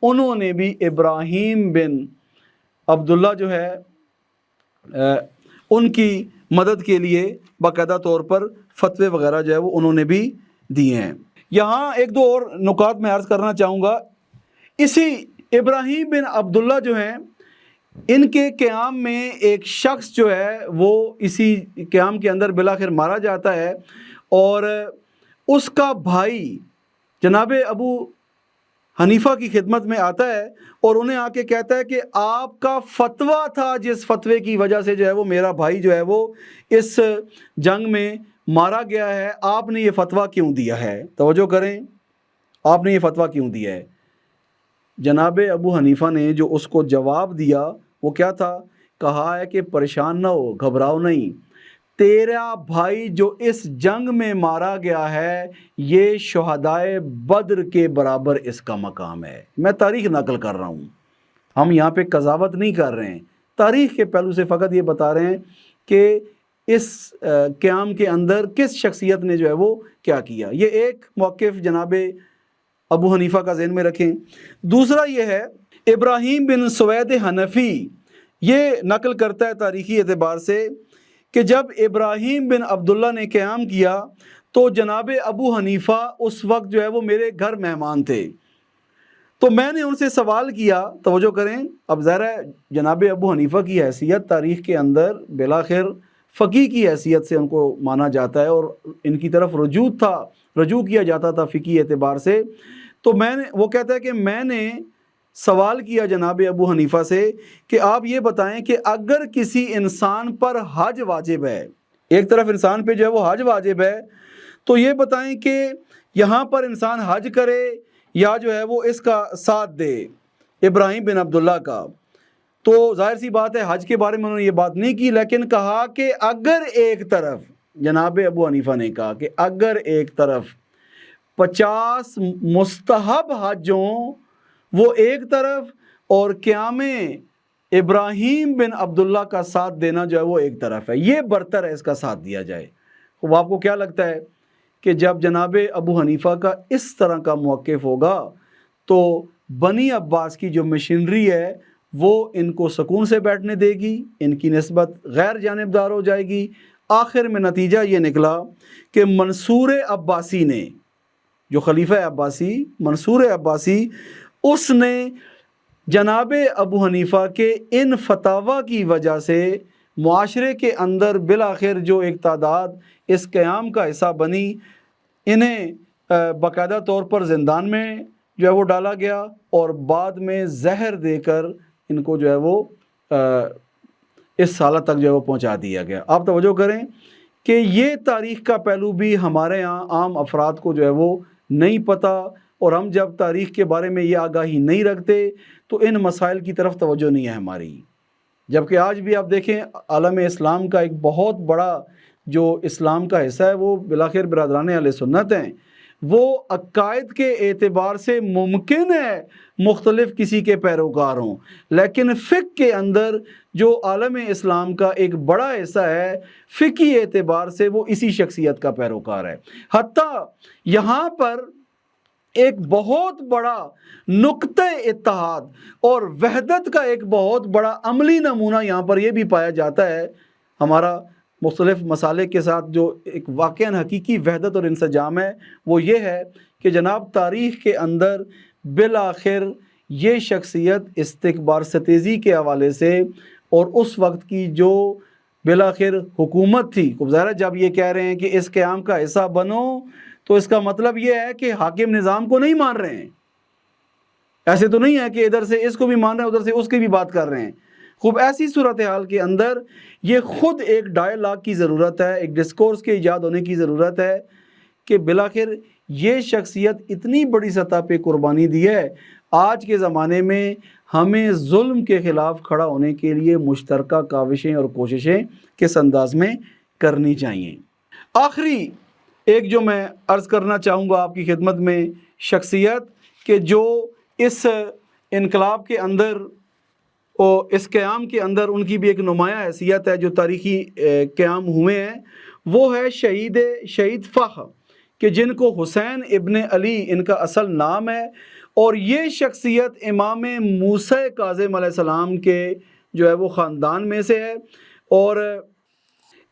انہوں نے بھی ابراہیم بن عبداللہ جو ہے ان کی مدد کے لیے باقاعدہ طور پر فتوے وغیرہ جو ہے وہ انہوں نے بھی دیے ہیں۔ یہاں ایک دو اور نکات میں عرض کرنا چاہوں گا۔ اسی ابراہیم بن عبداللہ جو ہیں، ان کے قیام میں ایک شخص جو ہے وہ اسی قیام کے اندر بالآخر مارا جاتا ہے، اور اس کا بھائی جناب ابو حنیفہ کی خدمت میں آتا ہے اور انہیں آ کے کہتا ہے کہ آپ کا فتویٰ تھا جس فتوے کی وجہ سے جو ہے وہ میرا بھائی جو ہے وہ اس جنگ میں مارا گیا ہے، آپ نے یہ فتویٰ کیوں دیا ہے؟ توجہ کریں، آپ نے یہ فتویٰ کیوں دیا ہے؟ جناب ابو حنیفہ نے جو اس کو جواب دیا وہ کیا تھا؟ کہا ہے کہ پریشان نہ ہو، گھبراؤ نہیں، تیرا بھائی جو اس جنگ میں مارا گیا ہے یہ شہدائے بدر کے برابر اس کا مقام ہے۔ میں تاریخ نقل کر رہا ہوں، ہم یہاں پہ قضاوت نہیں کر رہے ہیں، تاریخ کے پہلو سے فقط یہ بتا رہے ہیں کہ اس قیام کے اندر کس شخصیت نے جو ہے وہ کیا کیا۔ یہ ایک موقف جناب ابو حنیفہ کا ذہن میں رکھیں۔ دوسرا یہ ہے، ابراہیم بن سوید حنفی یہ نقل کرتا ہے تاریخی اعتبار سے کہ جب ابراہیم بن عبداللہ نے قیام کیا تو جناب ابو حنیفہ اس وقت جو ہے وہ میرے گھر مہمان تھے، تو میں نے ان سے سوال کیا، توجہ کریں، اب ظاہر ہے جناب ابو حنیفہ کی حیثیت تاریخ کے اندر بالآخر فقیہ کی حیثیت سے ان کو مانا جاتا ہے، اور ان کی طرف رجوع کیا جاتا تھا فقہی اعتبار سے، تو وہ کہتا ہے کہ میں نے سوال کیا جناب ابو حنیفہ سے کہ آپ یہ بتائیں کہ اگر کسی انسان پر حج واجب ہے، ایک طرف انسان پہ جو ہے وہ حج واجب ہے، تو یہ بتائیں کہ یہاں پر انسان حج کرے یا جو ہے وہ اس کا ساتھ دے ابراہیم بن عبداللہ کا؟ تو ظاہر سی بات ہے حج کے بارے میں انہوں نے یہ بات نہیں کی، لیکن کہا کہ اگر ایک طرف، جناب ابو حنیفہ نے کہا کہ اگر ایک طرف 50 مستحب حج ہوں وہ ایک طرف، اور قیام ابراہیم بن عبداللہ کا ساتھ دینا جو ہے وہ ایک طرف ہے، یہ برتر ہے اس کا ساتھ دیا جائے۔ وہ آپ کو کیا لگتا ہے کہ جب جناب ابو حنیفہ کا اس طرح کا موقف ہوگا تو بنی عباس کی جو مشینری ہے وہ ان کو سکون سے بیٹھنے دے گی، ان کی نسبت غیر جانبدار ہو جائے گی۔ آخر میں نتیجہ یہ نکلا کہ منصور عباسی نے، جو خلیفہ عباسی منصور عباسی، اس نے جناب ابو حنیفہ کے ان فتاوی کی وجہ سے معاشرے کے اندر بالآخر جو ایک تعداد اس قیام کا حصہ بنی، انہیں باقاعدہ طور پر زندان میں جو ہے وہ ڈالا گیا اور بعد میں زہر دے کر ان کو جو ہے وہ اس حالت تک جو ہے وہ پہنچا دیا گیا۔ آپ توجہ کریں کہ یہ تاریخ کا پہلو بھی ہمارے ہاں عام افراد کو جو ہے وہ نہیں پتہ، اور ہم جب تاریخ کے بارے میں یہ آگاہی نہیں رکھتے تو ان مسائل کی طرف توجہ نہیں ہے ہماری۔ جبکہ آج بھی آپ دیکھیں عالم اسلام کا ایک بہت بڑا جو اسلام کا حصہ ہے وہ بالآخر برادران اہل سنت ہیں، وہ عقائد کے اعتبار سے ممکن ہے مختلف کسی کے پیروکار ہوں، لیکن فقہ کے اندر جو عالم اسلام کا ایک بڑا حصہ ہے فقہی اعتبار سے وہ اسی شخصیت کا پیروکار ہے۔ حتیٰ یہاں پر ایک بہت بڑا نقطہ اتحاد اور وحدت کا ایک بہت بڑا عملی نمونہ یہاں پر یہ بھی پایا جاتا ہے ہمارا مختلف مسالے کے ساتھ جو ایک واقعاً حقیقی وحدت اور انسجام ہے، وہ یہ ہے کہ جناب تاریخ کے اندر بالآخر یہ شخصیت استکبار ستیزی کے حوالے سے اور اس وقت کی جو بالآخر حکومت تھی، ظاہر ہے جب یہ کہہ رہے ہیں کہ اس قیام کا حصہ بنو تو اس کا مطلب یہ ہے کہ حاکم نظام کو نہیں مان رہے ہیں، ایسے تو نہیں ہے کہ ادھر سے اس کو بھی مان رہے ہیں ادھر سے اس کی بھی بات کر رہے ہیں۔ خوب ایسی صورتحال کے اندر یہ خود ایک ڈائیلاگ کی ضرورت ہے، ایک ڈسکورس کے ایجاد ہونے کی ضرورت ہے کہ بالآخر یہ شخصیت اتنی بڑی سطح پہ قربانی دی ہے، آج کے زمانے میں ہمیں ظلم کے خلاف کھڑا ہونے کے لیے مشترکہ کاوشیں اور کوششیں کس انداز میں کرنی چاہیے۔ آخری ایک جو میں عرض کرنا چاہوں گا آپ کی خدمت میں شخصیت کہ جو اس انقلاب کے اندر اور اس قیام کے اندر ان کی بھی ایک نمایاں حیثیت ہے جو تاریخی قیام ہوئے ہیں، وہ ہے شہید فخر، کہ جن کو حسین ابن علی ان کا اصل نام ہے، اور یہ شخصیت امام موسیٰ کاظم علیہ السلام کے جو ہے وہ خاندان میں سے ہے، اور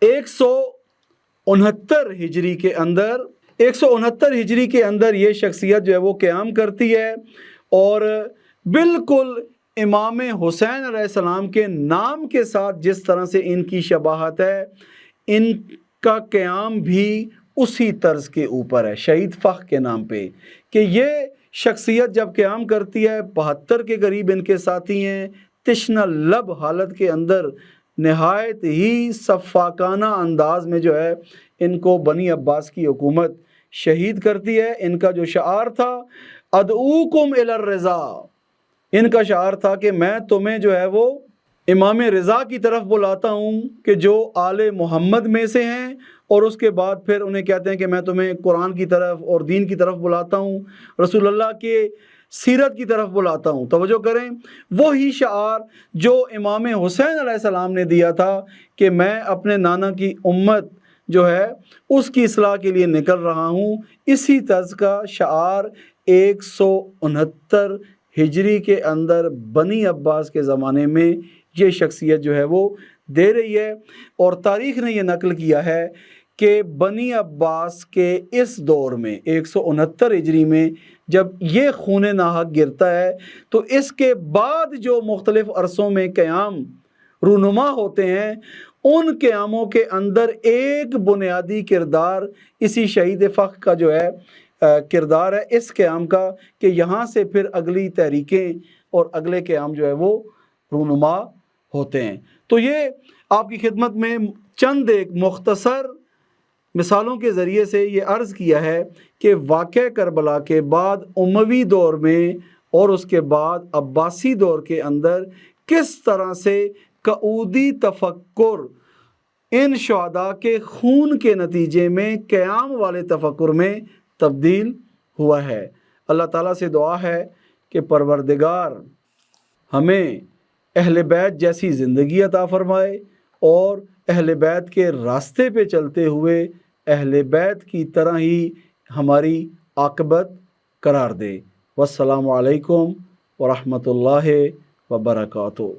169 ہجری کے اندر یہ شخصیت جو ہے وہ قیام کرتی ہے، اور بالکل امام حسین علیہ السلام کے نام کے ساتھ جس طرح سے ان کی شباہت ہے، ان کا قیام بھی اسی طرز کے اوپر ہے، شہید فخر کے نام پہ، کہ یہ شخصیت جب قیام کرتی ہے 72 کے قریب ان کے ساتھی ہیں، تشنہ لب حالت کے اندر نہایت ہی سفاکانہ انداز میں جو ہے ان کو بنی عباس کی حکومت شہید کرتی ہے۔ ان کا جو شعار تھا ادعوکم الی الرضا، ان کا شعار تھا کہ میں تمہیں جو ہے وہ امام رضا کی طرف بلاتا ہوں کہ جو آل محمد میں سے ہیں، اور اس کے بعد پھر انہیں کہتے ہیں کہ میں تمہیں قرآن کی طرف اور دین کی طرف بلاتا ہوں، رسول اللہ کے سیرت کی طرف بلاتا ہوں۔ توجہ کریں، وہی شعار جو امام حسین علیہ السلام نے دیا تھا کہ میں اپنے نانا کی امت جو ہے اس کی اصلاح کے لیے نکل رہا ہوں، اسی طرز کا شعار 169 ہجری کے اندر بنی عباس کے زمانے میں یہ شخصیت جو ہے وہ دے رہی ہے۔ اور تاریخ نے یہ نقل کیا ہے کہ بنی عباس کے اس دور میں 169 ہجری میں جب یہ خون ناحق گرتا ہے تو اس کے بعد جو مختلف عرصوں میں قیام رونما ہوتے ہیں، ان قیاموں کے اندر ایک بنیادی کردار اسی شہید فخر کا جو ہے کردار ہے اس قیام کا، کہ یہاں سے پھر اگلی تحریکیں اور اگلے قیام جو ہے وہ رونما ہوتے ہیں۔ تو یہ آپ کی خدمت میں چند ایک مختصر مثالوں کے ذریعے سے یہ عرض کیا ہے کہ واقعہ کربلا کے بعد اموی دور میں اور اس کے بعد عباسی دور کے اندر کس طرح سے قعودی تفکر ان شہداء کے خون کے نتیجے میں قیام والے تفکر میں تبدیل ہوا ہے۔ اللہ تعالیٰ سے دعا ہے کہ پروردگار ہمیں اہل بیت جیسی زندگی عطا فرمائے اور اہل بیت کے راستے پہ چلتے ہوئے اہل بیت کی طرح ہی ہماری عاقبت قرار دے۔ والسلام علیکم ورحمۃ اللہ وبرکاتہ۔